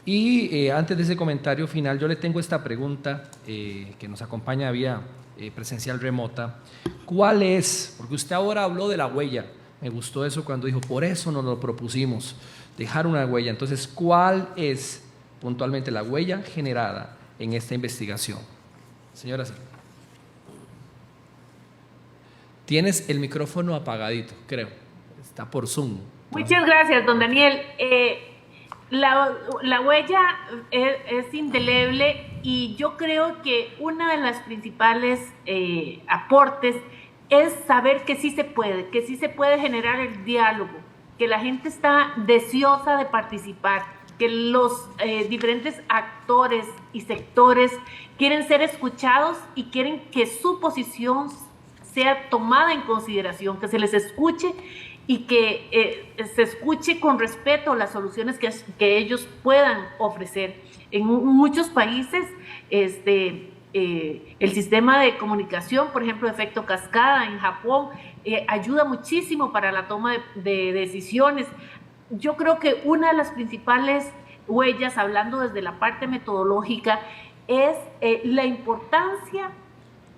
Y antes de ese comentario final, yo le tengo esta pregunta que nos acompaña vía presencial remota. ¿Cuál es? Porque usted ahora habló de la huella, me gustó eso cuando dijo, por eso nos lo propusimos, dejar una huella. Entonces, ¿cuál es puntualmente la huella generada en esta investigación? Señora, tienes el micrófono apagadito, creo, está por Zoom. Muchas gracias, don Daniel. La huella es indeleble y yo creo que una de las principales aportes es saber que sí se puede generar el diálogo, que la gente está deseosa de participar, que los diferentes actores y sectores quieren ser escuchados y quieren que su posición sea tomada en consideración, que se les escuche y que se escuche con respeto las soluciones que ellos puedan ofrecer. En muchos países el sistema de comunicación, por ejemplo, efecto cascada en Japón, ayuda muchísimo para la toma de decisiones. Yo creo que una de las principales huellas, hablando desde la parte metodológica, es la importancia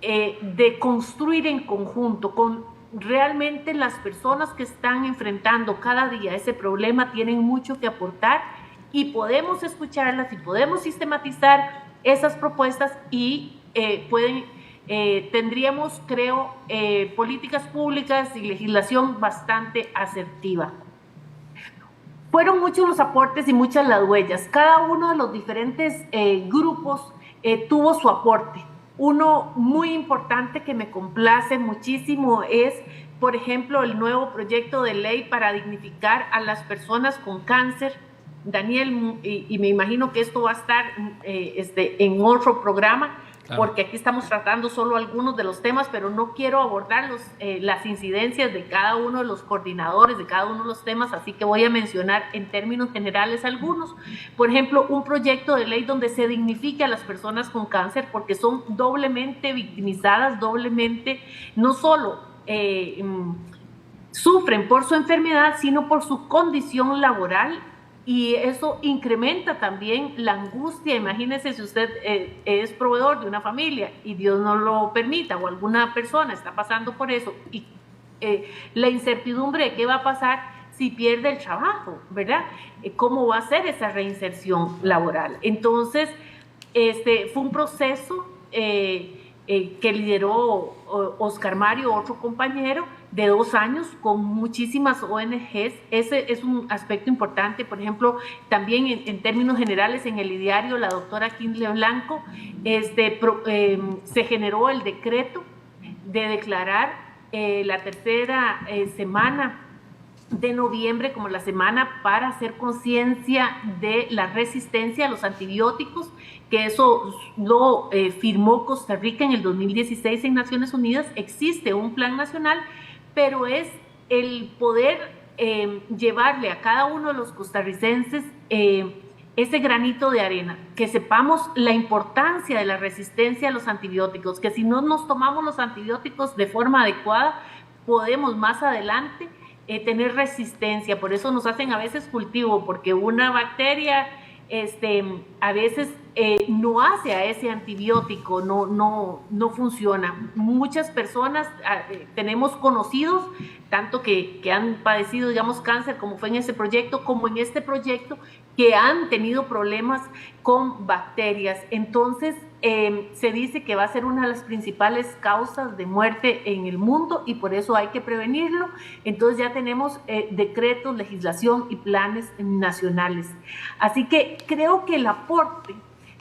de construir en conjunto con realmente las personas que están enfrentando cada día ese problema, tienen mucho que aportar y podemos escucharlas y podemos sistematizar esas propuestas y tendríamos, creo, políticas públicas y legislación bastante asertiva. Fueron muchos los aportes y muchas las huellas. Cada uno de los diferentes grupos tuvo su aporte. Uno muy importante que me complace muchísimo es, por ejemplo, el nuevo proyecto de ley para dignificar a las personas con cáncer. Daniel, y me imagino que esto va a estar en otro programa, claro, porque aquí estamos tratando solo algunos de los temas, pero no quiero abordar las incidencias de cada uno de los coordinadores, de cada uno de los temas, así que voy a mencionar en términos generales algunos. Por ejemplo, un proyecto de ley donde se dignifique a las personas con cáncer, porque son doblemente victimizadas, doblemente, no solo sufren por su enfermedad, sino por su condición laboral, y eso incrementa también la angustia. Imagínese si usted es proveedor de una familia y Dios no lo permita, o alguna persona está pasando por eso, y la incertidumbre de qué va a pasar si pierde el trabajo, ¿verdad? ¿Cómo va a ser esa reinserción laboral? Entonces, fue un proceso que lideró Oscar Mario, otro compañero, de 2 años con muchísimas ONGs. Ese es un aspecto importante. Por ejemplo, también en términos generales, en el ideario, la doctora Kinle Blanco, se generó el decreto de declarar la tercera semana de noviembre como la semana para hacer conciencia de la resistencia a los antibióticos, que eso lo firmó Costa Rica en el 2016 en Naciones Unidas. Existe un plan nacional, pero es el poder llevarle a cada uno de los costarricenses ese granito de arena, que sepamos la importancia de la resistencia a los antibióticos, que si no nos tomamos los antibióticos de forma adecuada, podemos más adelante tener resistencia. Por eso nos hacen a veces cultivo, porque una bacteria a veces no hace a ese antibiótico, no funciona. Muchas personas tenemos conocidos, tanto que han padecido, digamos, cáncer, como fue en ese proyecto, como en este proyecto, que han tenido problemas con bacterias. Entonces, se dice que va a ser una de las principales causas de muerte en el mundo y por eso hay que prevenirlo. Entonces ya tenemos decretos, legislación y planes nacionales. Así que creo que el aporte,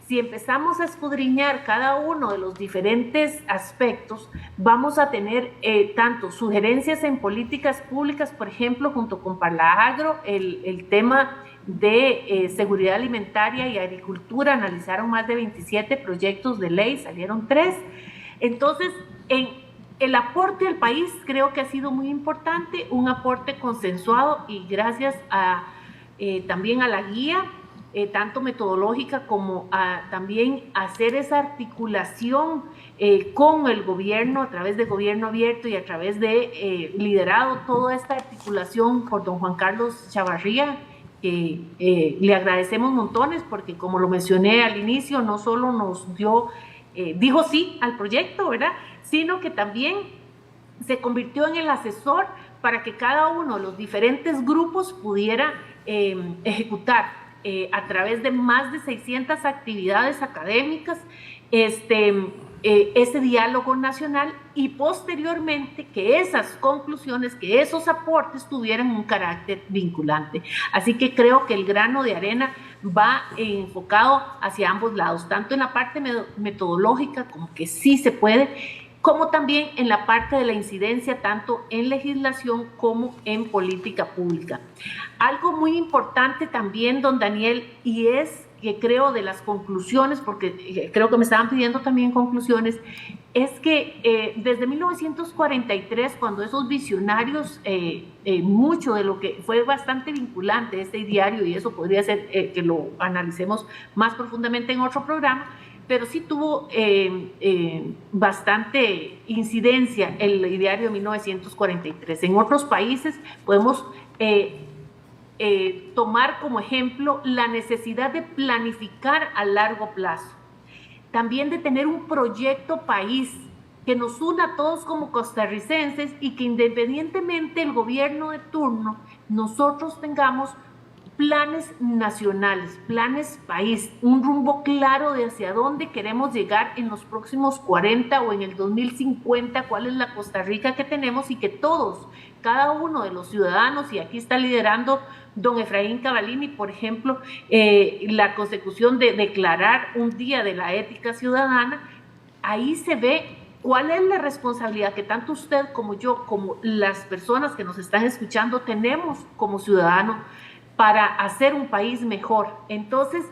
si empezamos a escudriñar cada uno de los diferentes aspectos, vamos a tener tanto sugerencias en políticas públicas, por ejemplo, junto con Parlagro, el tema de seguridad alimentaria y agricultura, analizaron más de 27 proyectos de ley, salieron 3. Entonces, en el aporte al país creo que ha sido muy importante, un aporte consensuado y gracias a, también a la guía, tanto metodológica como a también hacer esa articulación con el gobierno, a través de gobierno abierto y a través de liderado toda esta articulación por don Juan Carlos Chavarría, que le agradecemos montones porque, como lo mencioné al inicio, no solo nos dio, dijo sí al proyecto, ¿verdad?, sino que también se convirtió en el asesor para que cada uno de los diferentes grupos pudiera ejecutar a través de más de 600 actividades académicas ese diálogo nacional y posteriormente que esas conclusiones, que esos aportes tuvieran un carácter vinculante. Así que creo que el grano de arena va enfocado hacia ambos lados, tanto en la parte metodológica, como que sí se puede, como también en la parte de la incidencia, tanto en legislación como en política pública. Algo muy importante también, don Daniel, y es que creo de las conclusiones, porque creo que me estaban pidiendo también conclusiones, es que desde 1943, cuando esos visionarios, mucho de lo que fue bastante vinculante este diario, y eso podría ser que lo analicemos más profundamente en otro programa, pero sí tuvo bastante incidencia el diario de 1943. En otros países podemos tomar como ejemplo la necesidad de planificar a largo plazo, también de tener un proyecto país que nos una a todos como costarricenses y que independientemente del gobierno de turno, nosotros tengamos planes nacionales, planes país, un rumbo claro de hacia dónde queremos llegar en los próximos 40 o en el 2050, cuál es la Costa Rica que tenemos y que todos, cada uno de los ciudadanos, y aquí está liderando don Efraín Cavallini, por ejemplo, la consecución de declarar un día de la ética ciudadana, ahí se ve cuál es la responsabilidad que tanto usted como yo, como las personas que nos están escuchando, tenemos como ciudadanos para hacer un país mejor. Entonces,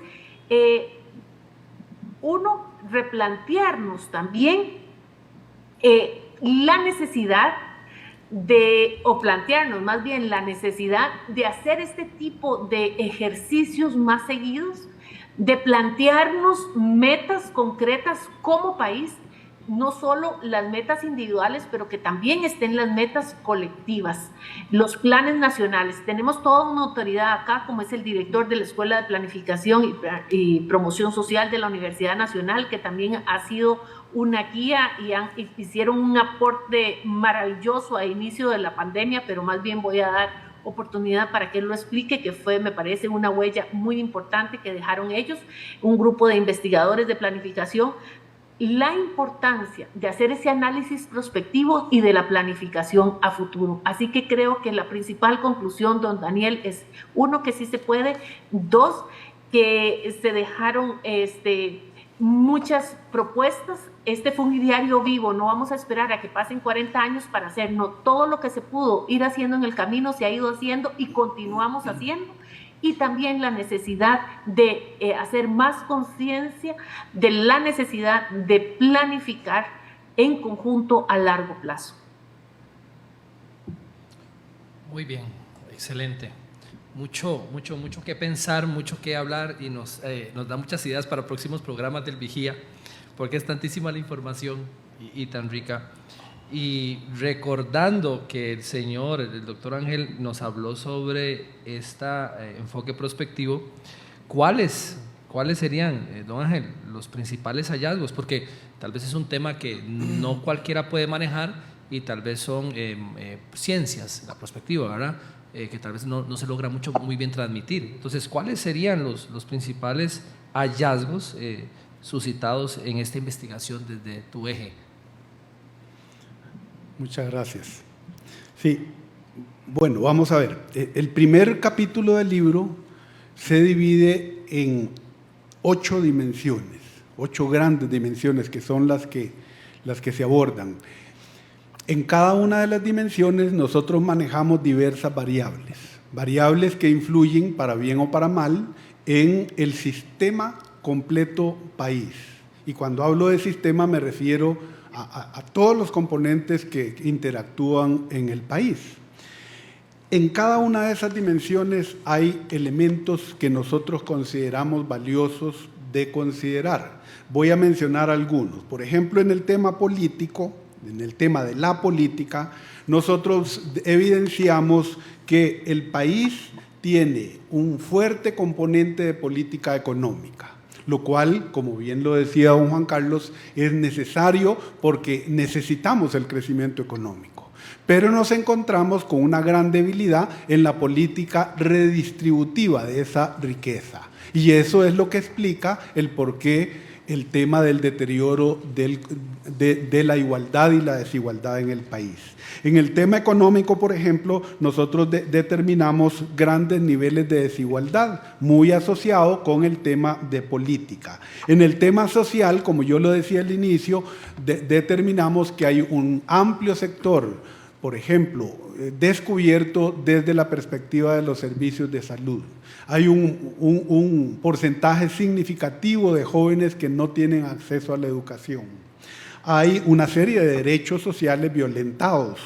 uno, replantearnos también la necesidad o plantearnos más bien la necesidad de hacer este tipo de ejercicios más seguidos, de plantearnos metas concretas como país, no solo las metas individuales, pero que también estén las metas colectivas, los planes nacionales. Tenemos toda una autoridad acá, como es el director de la Escuela de Planificación y Promoción Social de la Universidad Nacional, que también ha sido una guía y hicieron un aporte maravilloso a inicio de la pandemia, pero más bien voy a dar oportunidad para que él lo explique, que fue, me parece, una huella muy importante que dejaron ellos, un grupo de investigadores de planificación, la importancia de hacer ese análisis prospectivo y de la planificación a futuro. Así que creo que la principal conclusión, don Daniel, es uno, que sí se puede, dos, que se dejaron muchas propuestas. Este fue un diario vivo, no vamos a esperar a que pasen 40 años para hacerlo. Todo lo que se pudo ir haciendo en el camino se ha ido haciendo y continuamos haciendo. Y también la necesidad de hacer más conciencia de la necesidad de planificar en conjunto a largo plazo. Muy bien, excelente. mucho que pensar, mucho que hablar y nos da muchas ideas para próximos programas del Vigía, porque es tantísima la información y tan rica. Y recordando que el doctor Ángel, nos habló sobre este enfoque prospectivo, ¿cuáles serían, don Ángel, los principales hallazgos? Porque tal vez es un tema que no cualquiera puede manejar y tal vez son ciencias, la prospectiva, ¿verdad? Que tal vez no se logra muy bien transmitir. Entonces, ¿cuáles serían los principales hallazgos suscitados en esta investigación desde tu eje? Muchas gracias. Sí, bueno, vamos a ver. El primer capítulo del libro se divide en 8 dimensiones, 8 grandes dimensiones que son las que se abordan. En cada una de las dimensiones nosotros manejamos diversas variables que influyen para bien o para mal en el sistema completo país. Y cuando hablo de sistema me refiero a todos los componentes que interactúan en el país. En cada una de esas dimensiones hay elementos que nosotros consideramos valiosos de considerar. Voy a mencionar algunos. Por ejemplo, en el tema político, en el tema de la política, nosotros evidenciamos que el país tiene un fuerte componente de política económica, lo cual, como bien lo decía don Juan Carlos, es necesario porque necesitamos el crecimiento económico. Pero nos encontramos con una gran debilidad en la política redistributiva de esa riqueza. Y eso es lo que explica el por qué el tema del deterioro de la igualdad y la desigualdad en el país. En el tema económico, por ejemplo, nosotros determinamos grandes niveles de desigualdad, muy asociado con el tema de política. En el tema social, como yo lo decía al inicio, determinamos que hay un amplio sector, por ejemplo, descubierto desde la perspectiva de los servicios de salud. Hay un porcentaje significativo de jóvenes que no tienen acceso a la educación. Hay una serie de derechos sociales violentados.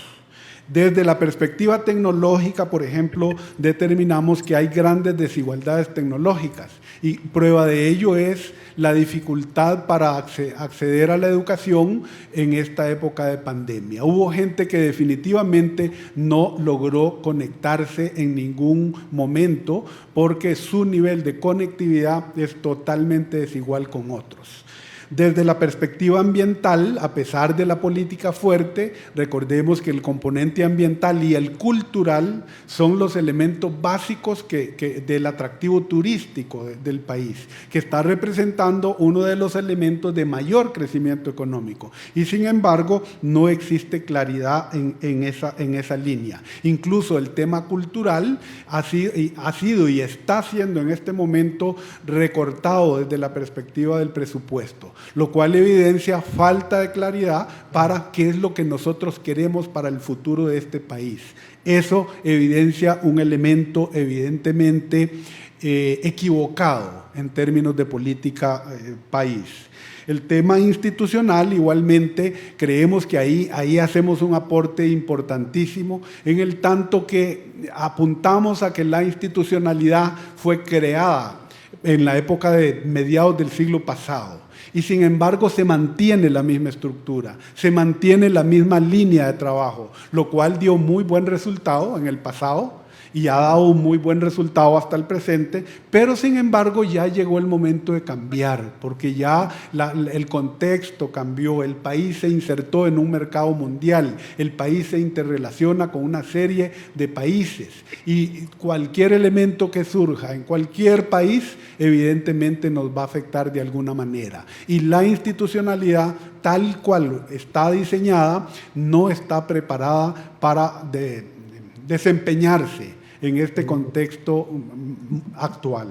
Desde la perspectiva tecnológica, por ejemplo, determinamos que hay grandes desigualdades tecnológicas y prueba de ello es la dificultad para acceder a la educación en esta época de pandemia. Hubo gente que definitivamente no logró conectarse en ningún momento porque su nivel de conectividad es totalmente desigual con otros. Desde la perspectiva ambiental, a pesar de la política fuerte, recordemos que el componente ambiental y el cultural son los elementos básicos del atractivo turístico del país, que está representando uno de los elementos de mayor crecimiento económico. Y sin embargo, no existe claridad en esa línea. Incluso el tema cultural ha sido y está siendo en este momento recortado desde la perspectiva del presupuesto, lo cual evidencia falta de claridad para qué es lo que nosotros queremos para el futuro de este país. Eso evidencia un elemento evidentemente equivocado en términos de política país. El tema institucional, igualmente, creemos que ahí hacemos un aporte importantísimo, en el tanto que apuntamos a que la institucionalidad fue creada en la época de mediados del siglo pasado. Y sin embargo se mantiene la misma estructura, se mantiene la misma línea de trabajo, lo cual dio muy buen resultado en el pasado y ha dado un muy buen resultado hasta el presente, pero sin embargo ya llegó el momento de cambiar, porque ya el contexto cambió, el país se insertó en un mercado mundial, el país se interrelaciona con una serie de países y cualquier elemento que surja en cualquier país evidentemente nos va a afectar de alguna manera. Y la institucionalidad tal cual está diseñada no está preparada para desempeñarse en este contexto actual.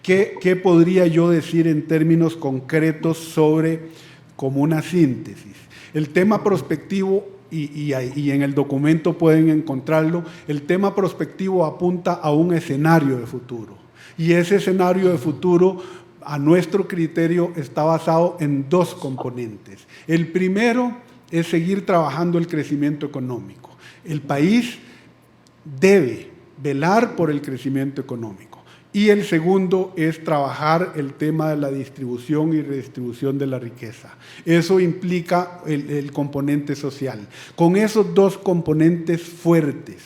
¿Qué podría yo decir en términos concretos sobre como una síntesis? El tema prospectivo, y en el documento pueden encontrarlo, el tema prospectivo apunta a un escenario de futuro. Y ese escenario de futuro, a nuestro criterio, está basado en 2 componentes. El primero es seguir trabajando el crecimiento económico. El país debe velar por el crecimiento económico. Y el segundo es trabajar el tema de la distribución y redistribución de la riqueza. Eso implica el componente social. Con esos dos componentes fuertes,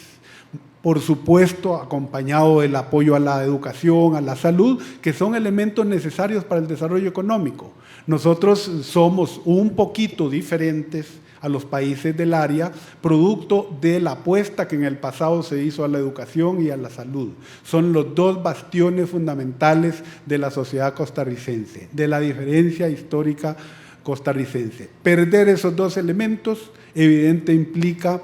por supuesto acompañado del apoyo a la educación, a la salud, que son elementos necesarios para el desarrollo económico. Nosotros somos un poquito diferentes a los países del área, producto de la apuesta que en el pasado se hizo a la educación y a la salud. Son los dos bastiones fundamentales de la sociedad costarricense, de la diferencia histórica costarricense. Perder esos dos elementos, evidente, implica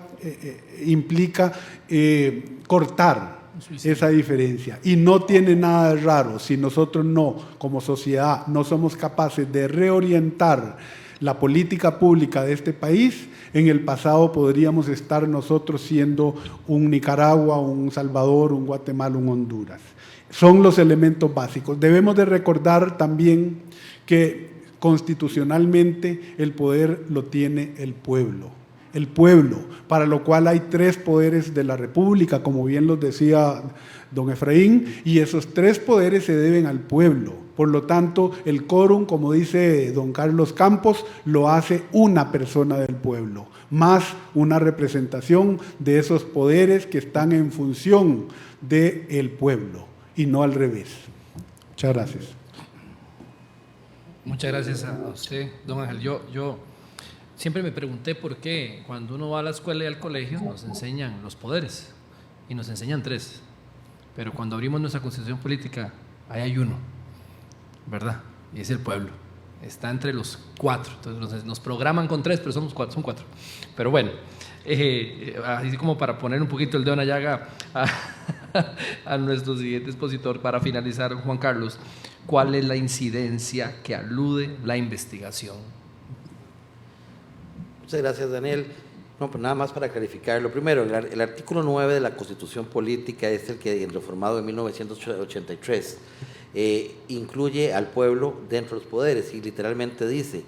cortar esa diferencia. Y no tiene nada de raro si nosotros como sociedad, no somos capaces de reorientar la política pública de este país. En el pasado podríamos estar nosotros siendo un Nicaragua, un Salvador, un Guatemala, un Honduras. Son los elementos básicos. Debemos de recordar también que constitucionalmente el poder lo tiene el pueblo. El pueblo, para lo cual hay 3 poderes de la República, como bien los decía don Efraín, y esos 3 poderes se deben al pueblo. Por lo tanto, el quórum, como dice don Carlos Campos, lo hace una persona del pueblo, más una representación de esos poderes que están en función del pueblo, y no al revés. Muchas gracias. Muchas gracias a usted, don Ángel. Yo siempre me pregunté por qué cuando uno va a la escuela y al colegio nos enseñan los poderes, y nos enseñan 3, pero cuando abrimos nuestra constitución política, ahí hay uno, ¿verdad? Y es el pueblo. Está entre los 4. Entonces nos programan con 3, pero son 4. Pero bueno, así como para poner un poquito el dedo en la llaga a nuestro siguiente expositor, para finalizar, Juan Carlos, ¿cuál es la incidencia que alude la investigación? Muchas gracias, Daniel. No, pues nada más para clarificarlo. Primero, el artículo 9 de la Constitución Política es el que, reformado en 1983, incluye al pueblo dentro de los poderes, y literalmente dice,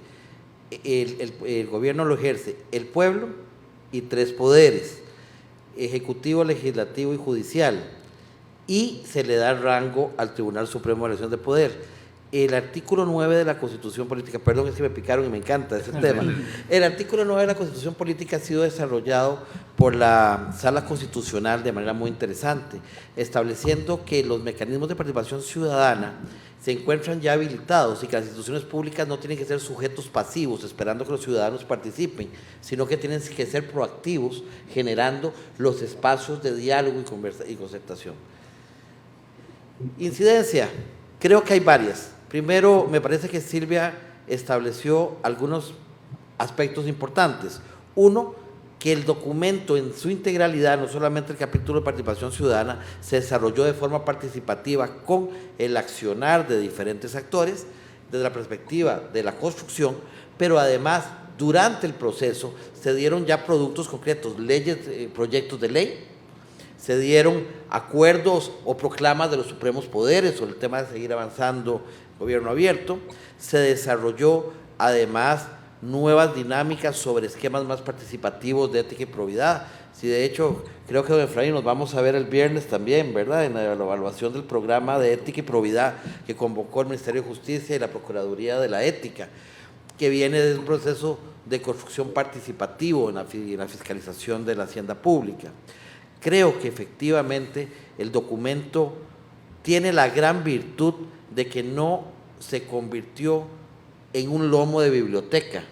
el gobierno lo ejerce el pueblo y 3 poderes, ejecutivo, legislativo y judicial, y se le da rango al Tribunal Supremo de Elección de Poder. El artículo 9 de la Constitución Política, perdón, es que me picaron y me encanta ese tema. El artículo 9 de la Constitución Política ha sido desarrollado por la Sala Constitucional de manera muy interesante, estableciendo que los mecanismos de participación ciudadana se encuentran ya habilitados y que las instituciones públicas no tienen que ser sujetos pasivos esperando que los ciudadanos participen, sino que tienen que ser proactivos, generando los espacios de diálogo y concertación. Incidencia, creo que hay varias. Primero, me parece que Silvia estableció algunos aspectos importantes. Uno, que el documento en su integralidad, no solamente el capítulo de participación ciudadana, se desarrolló de forma participativa con el accionar de diferentes actores desde la perspectiva de la construcción, pero además durante el proceso se dieron ya productos concretos, leyes, proyectos de ley, se dieron acuerdos o proclamas de los supremos poderes sobre el tema de seguir avanzando gobierno abierto, se desarrolló además nuevas dinámicas sobre esquemas más participativos de ética y probidad. Sí, de hecho, creo que don Efraín nos vamos a ver el viernes también, ¿verdad?, en la evaluación del programa de ética y probidad que convocó el Ministerio de Justicia y la Procuraduría de la Ética, que viene de un proceso de construcción participativo en la fiscalización de la hacienda pública. Creo que efectivamente el documento tiene la gran virtud de que no se convirtió en un lomo de biblioteca,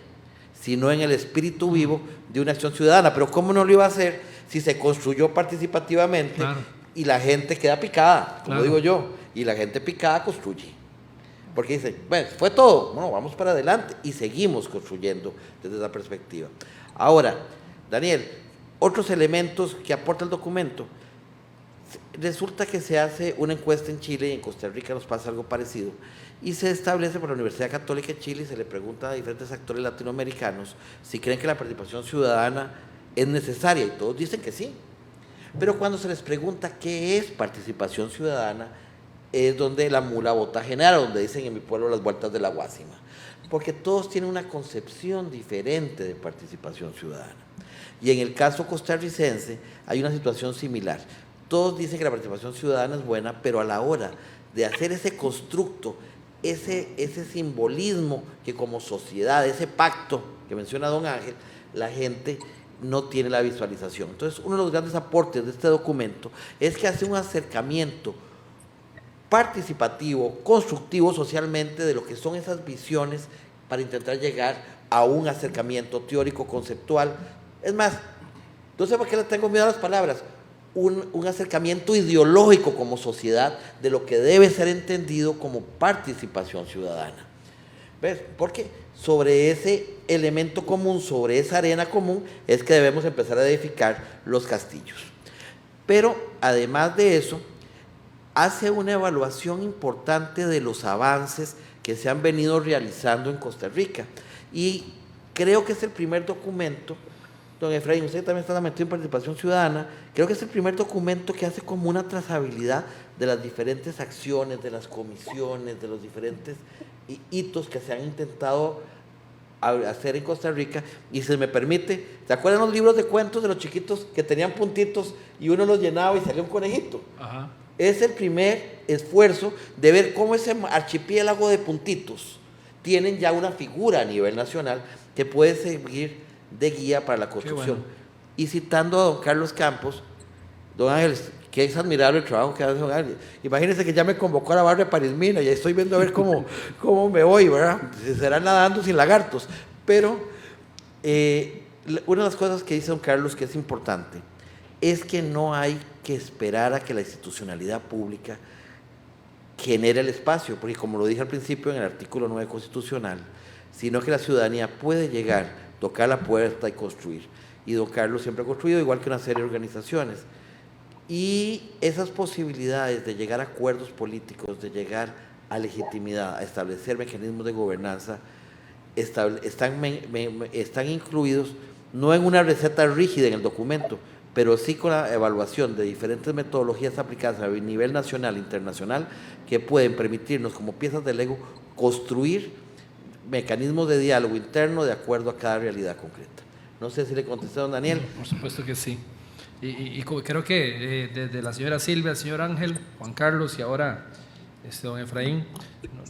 sino en el espíritu vivo de una acción ciudadana. Pero ¿cómo no lo iba a hacer si se construyó participativamente? Claro. Y la gente queda picada, como digo yo, y la gente picada construye. Porque dice, bueno, fue todo, bueno, vamos para adelante y seguimos construyendo desde esa perspectiva. Ahora, Daniel, otros elementos que aporta el documento. Resulta que se hace una encuesta en Chile y en Costa Rica nos pasa algo parecido, y se establece por la Universidad Católica de Chile y se le pregunta a diferentes actores latinoamericanos si creen que la participación ciudadana es necesaria, y todos dicen que sí. Pero cuando se les pregunta qué es participación ciudadana, es donde la mula bota genera, donde dicen en mi pueblo las vueltas de la Guásima, porque todos tienen una concepción diferente de participación ciudadana. Y en el caso costarricense hay una situación similar. todos dicen que la participación ciudadana es buena, pero a la hora de hacer ese constructo, ese simbolismo que como sociedad, ese pacto que menciona don Ángel, la gente no tiene la visualización. Entonces, uno de los grandes aportes de este documento es que hace un acercamiento participativo, constructivo socialmente de lo que son esas visiones para intentar llegar a un acercamiento teórico, conceptual. Es más, no sé por qué le tengo miedo a las palabras, un acercamiento ideológico como sociedad de lo que debe ser entendido como participación ciudadana. ¿Ves? Porque sobre ese elemento común, sobre esa arena común, es que debemos empezar a edificar los castillos. Pero, además de eso, hace una evaluación importante de los avances que se han venido realizando en Costa Rica. Y creo que es el primer documento, don Efraín, usted también está metido en participación ciudadana, creo que es el primer documento que hace como una trazabilidad de las diferentes acciones, de las comisiones, de los diferentes hitos que se han intentado hacer en Costa Rica. Y si me permite, ¿se acuerdan los libros de cuentos de los chiquitos que tenían puntitos y uno los llenaba y salía un conejito? Ajá. Es el primer esfuerzo de ver cómo ese archipiélago de puntitos tienen ya una figura a nivel nacional que puede servir de guía para la construcción. Bueno. Y citando a don Carlos Campos, don Ángel, que es admirable el trabajo que hace don Ángel. Imagínense que ya me convocó a la barra de Parismina, ya estoy viendo a ver cómo me voy, ¿verdad? Será nadando sin lagartos. Pero una de las cosas que dice don Carlos que es importante es que no hay que esperar a que la institucionalidad pública genere el espacio, porque como lo dije al principio en el artículo 9 constitucional, sino que la ciudadanía puede llegar, tocar la puerta y construir. Y don Carlos siempre ha construido, igual que una serie de organizaciones. Y esas posibilidades de llegar a acuerdos políticos, de llegar a legitimidad, a establecer mecanismos de gobernanza, están incluidos no en una receta rígida en el documento, pero sí con la evaluación de diferentes metodologías aplicadas a nivel nacional e internacional que pueden permitirnos como piezas de Lego construir mecanismos de diálogo interno de acuerdo a cada realidad concreta. No sé si le contesté a don Daniel. Por supuesto que sí. Y creo que desde la señora Silvia, el señor Ángel, Juan Carlos y ahora don Efraín,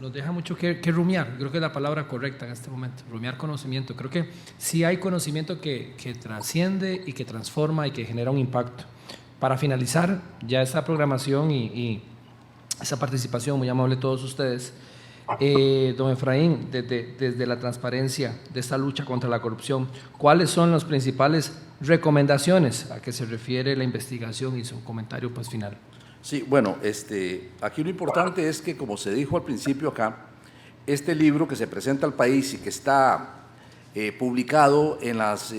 nos deja mucho que rumiar. Creo que es la palabra correcta en este momento, rumiar conocimiento. Creo que sí hay conocimiento que trasciende y que transforma y que genera un impacto. Para finalizar ya esta programación y esa participación muy amable de todos ustedes, don Efraín, desde la transparencia de esta lucha contra la corrupción, ¿cuáles son las principales recomendaciones a que se refiere la investigación y su comentario pues final? Sí, bueno, aquí lo importante es que, como se dijo al principio acá, este libro que se presenta al país y que está publicado en las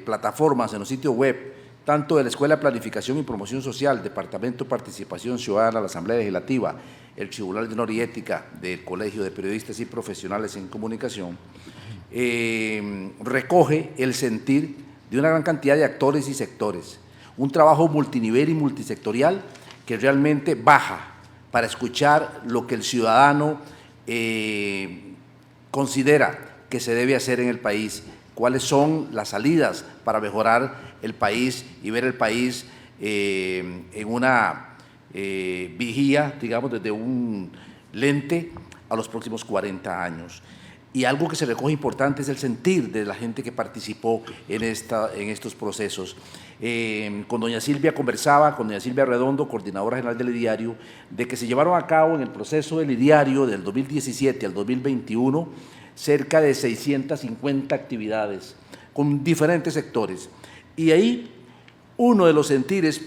plataformas, en los sitios web, tanto de la Escuela de Planificación y Promoción Social, Departamento de Participación Ciudadana, la Asamblea Legislativa, el Tribunal de Honor y Ética del Colegio de Periodistas y Profesionales en Comunicación, recoge el sentir de una gran cantidad de actores y sectores, un trabajo multinivel y multisectorial que realmente baja para escuchar lo que el ciudadano considera que se debe hacer en el país, cuáles son las salidas para mejorar el país y ver el país en una vigía, digamos, desde un lente a los próximos 40 años. Y algo que se recoge importante es el sentir de la gente que participó en estos procesos. Con doña Silvia conversaba, con doña Silvia Redondo, coordinadora general del IDIARIO, de que se llevaron a cabo en el proceso del IDIARIO del 2017 al 2021 cerca de 650 actividades con diferentes sectores. Y ahí uno de los sentires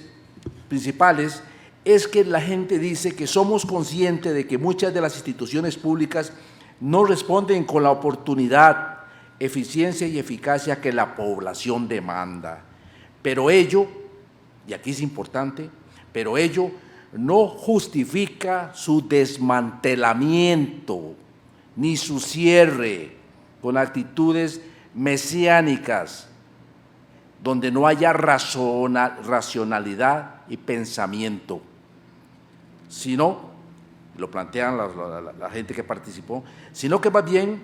principales es que la gente dice que somos conscientes de que muchas de las instituciones públicas no responden con la oportunidad, eficiencia y eficacia que la población demanda. Pero ello, y aquí es importante, pero ello no justifica su desmantelamiento ni su cierre con actitudes mesiánicas, donde no haya racionalidad y pensamiento, sino, lo plantean la gente que participó, sino que más bien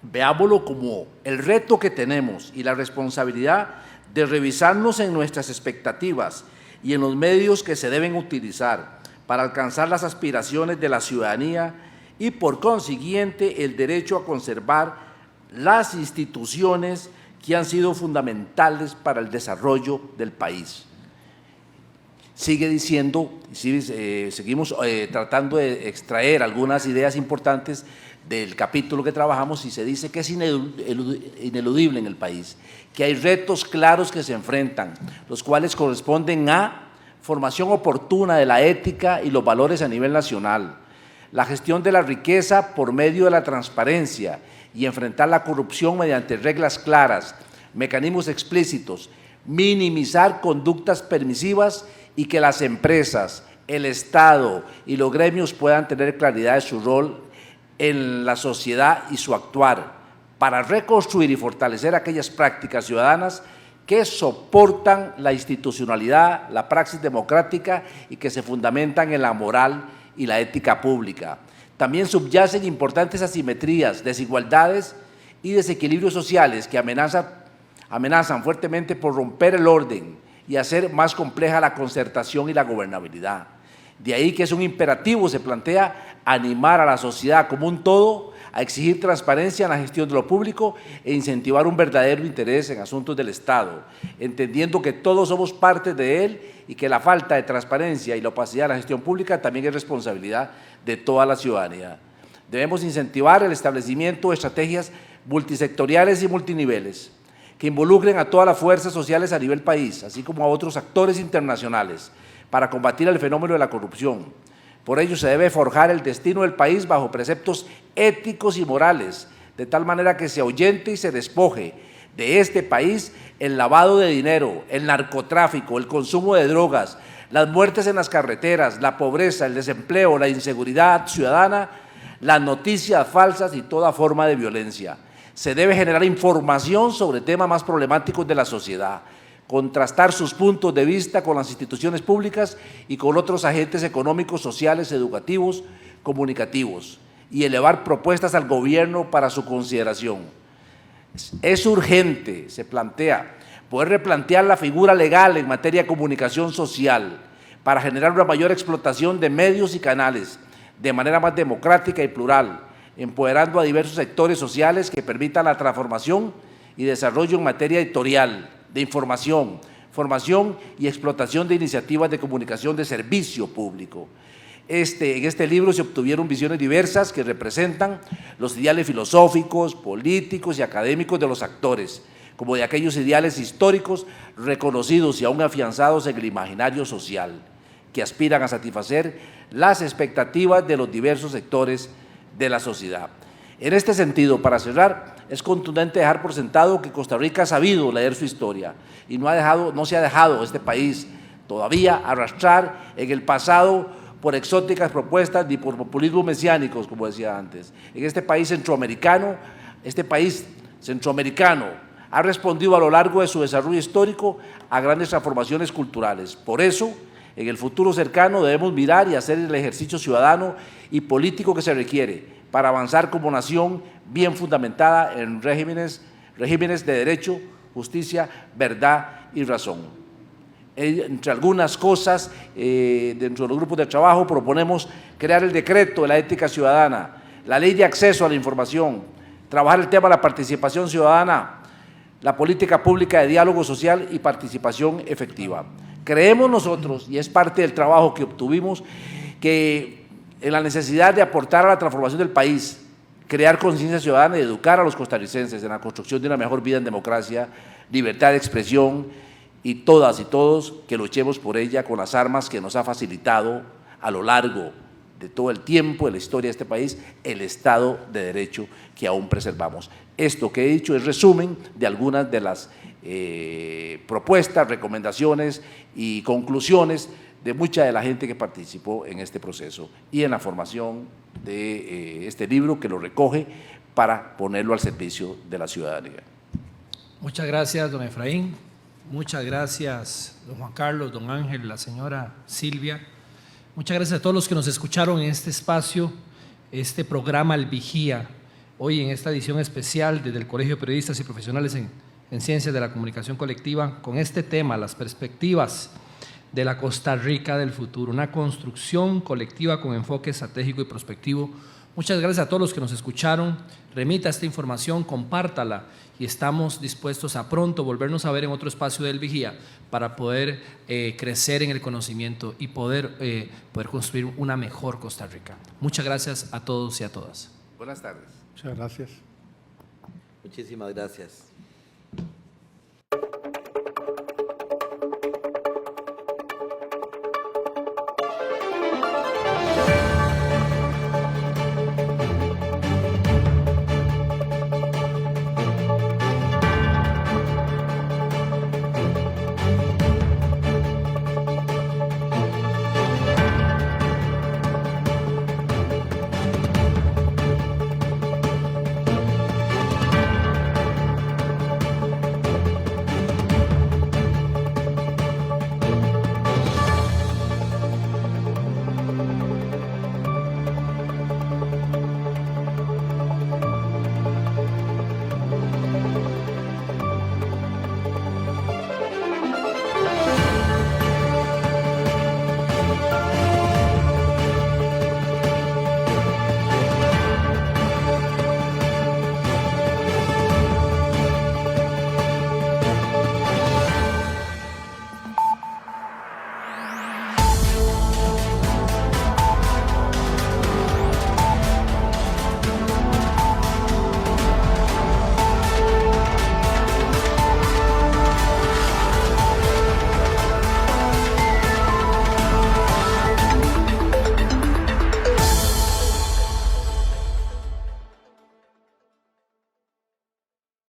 veámoslo como el reto que tenemos y la responsabilidad de revisarnos en nuestras expectativas y en los medios que se deben utilizar para alcanzar las aspiraciones de la ciudadanía y, por consiguiente, el derecho a conservar las instituciones que han sido fundamentales para el desarrollo del país. Sigue diciendo, seguimos tratando de extraer algunas ideas importantes del capítulo que trabajamos, y se dice que es ineludible en el país, que hay retos claros que se enfrentan, los cuales corresponden a formación oportuna de la ética y los valores a nivel nacional, la gestión de la riqueza por medio de la transparencia y enfrentar la corrupción mediante reglas claras, mecanismos explícitos, minimizar conductas permisivas y que las empresas, el Estado y los gremios puedan tener claridad de su rol en la sociedad y su actuar, para reconstruir y fortalecer aquellas prácticas ciudadanas que soportan la institucionalidad, la praxis democrática y que se fundamentan en la moral y la ética pública. También subyacen importantes asimetrías, desigualdades y desequilibrios sociales que amenazan fuertemente por romper el orden y hacer más compleja la concertación y la gobernabilidad. De ahí que es un imperativo, se plantea, animar a la sociedad como un todo a exigir transparencia en la gestión de lo público e incentivar un verdadero interés en asuntos del Estado, entendiendo que todos somos parte de él y que la falta de transparencia y la opacidad de la gestión pública también es responsabilidad de toda la ciudadanía. Debemos incentivar el establecimiento de estrategias multisectoriales y multiniveles que involucren a todas las fuerzas sociales a nivel país, así como a otros actores internacionales, para combatir el fenómeno de la corrupción. Por ello se debe forjar el destino del país bajo preceptos éticos y morales, de tal manera que se ahuyente y se despoje de este país el lavado de dinero, el narcotráfico, el consumo de drogas, las muertes en las carreteras, la pobreza, el desempleo, la inseguridad ciudadana, las noticias falsas y toda forma de violencia. Se debe generar información sobre temas más problemáticos de la sociedad, contrastar sus puntos de vista con las instituciones públicas y con otros agentes económicos, sociales, educativos, comunicativos, y elevar propuestas al gobierno para su consideración. Es urgente, se plantea, poder replantear la figura legal en materia de comunicación social para generar una mayor explotación de medios y canales de manera más democrática y plural, empoderando a diversos sectores sociales que permitan la transformación y desarrollo en materia editorial, de información, formación y explotación de iniciativas de comunicación de servicio público. En este libro se obtuvieron visiones diversas que representan los ideales filosóficos, políticos y académicos de los actores, como de aquellos ideales históricos reconocidos y aún afianzados en el imaginario social, que aspiran a satisfacer las expectativas de los diversos sectores de la sociedad. En este sentido, para cerrar, es contundente dejar por sentado que Costa Rica ha sabido leer su historia y no se ha dejado este país todavía arrastrar en el pasado por exóticas propuestas ni por populismos mesiánicos, como decía antes. En este país centroamericano ha respondido a lo largo de su desarrollo histórico a grandes transformaciones culturales. Por eso, en el futuro cercano debemos mirar y hacer el ejercicio ciudadano y político que se requiere para avanzar como nación bien fundamentada en regímenes de derecho, justicia, verdad y razón. Entre algunas cosas, dentro de los grupos de trabajo proponemos crear el decreto de la ética ciudadana, la ley de acceso a la información, trabajar el tema de la participación ciudadana, la política pública de diálogo social y participación efectiva. Creemos nosotros, y es parte del trabajo que obtuvimos, que en la necesidad de aportar a la transformación del país, crear conciencia ciudadana y educar a los costarricenses en la construcción de una mejor vida en democracia, libertad de expresión, y todas y todos que luchemos por ella con las armas que nos ha facilitado a lo largo de todo el tiempo de la historia de este país, el Estado de Derecho que aún preservamos. Esto que he dicho es resumen de algunas de las propuestas, recomendaciones y conclusiones de mucha de la gente que participó en este proceso y en la formación de este libro que lo recoge para ponerlo al servicio de la ciudadanía. Muchas gracias, don Efraín. Muchas gracias, don Juan Carlos, don Ángel, la señora Silvia. Muchas gracias a todos los que nos escucharon en este espacio, este programa El Vigía, hoy en esta edición especial desde el Colegio de Periodistas y Profesionales en Ciencias de la Comunicación Colectiva, con este tema, las perspectivas de la Costa Rica del futuro, una construcción colectiva con enfoque estratégico y prospectivo. Muchas gracias a todos los que nos escucharon. Remita esta información, compártala y estamos dispuestos a pronto volvernos a ver en otro espacio del Vigía para poder crecer en el conocimiento y poder construir una mejor Costa Rica. Muchas gracias a todos y a todas. Buenas tardes. Muchas gracias. Muchísimas gracias.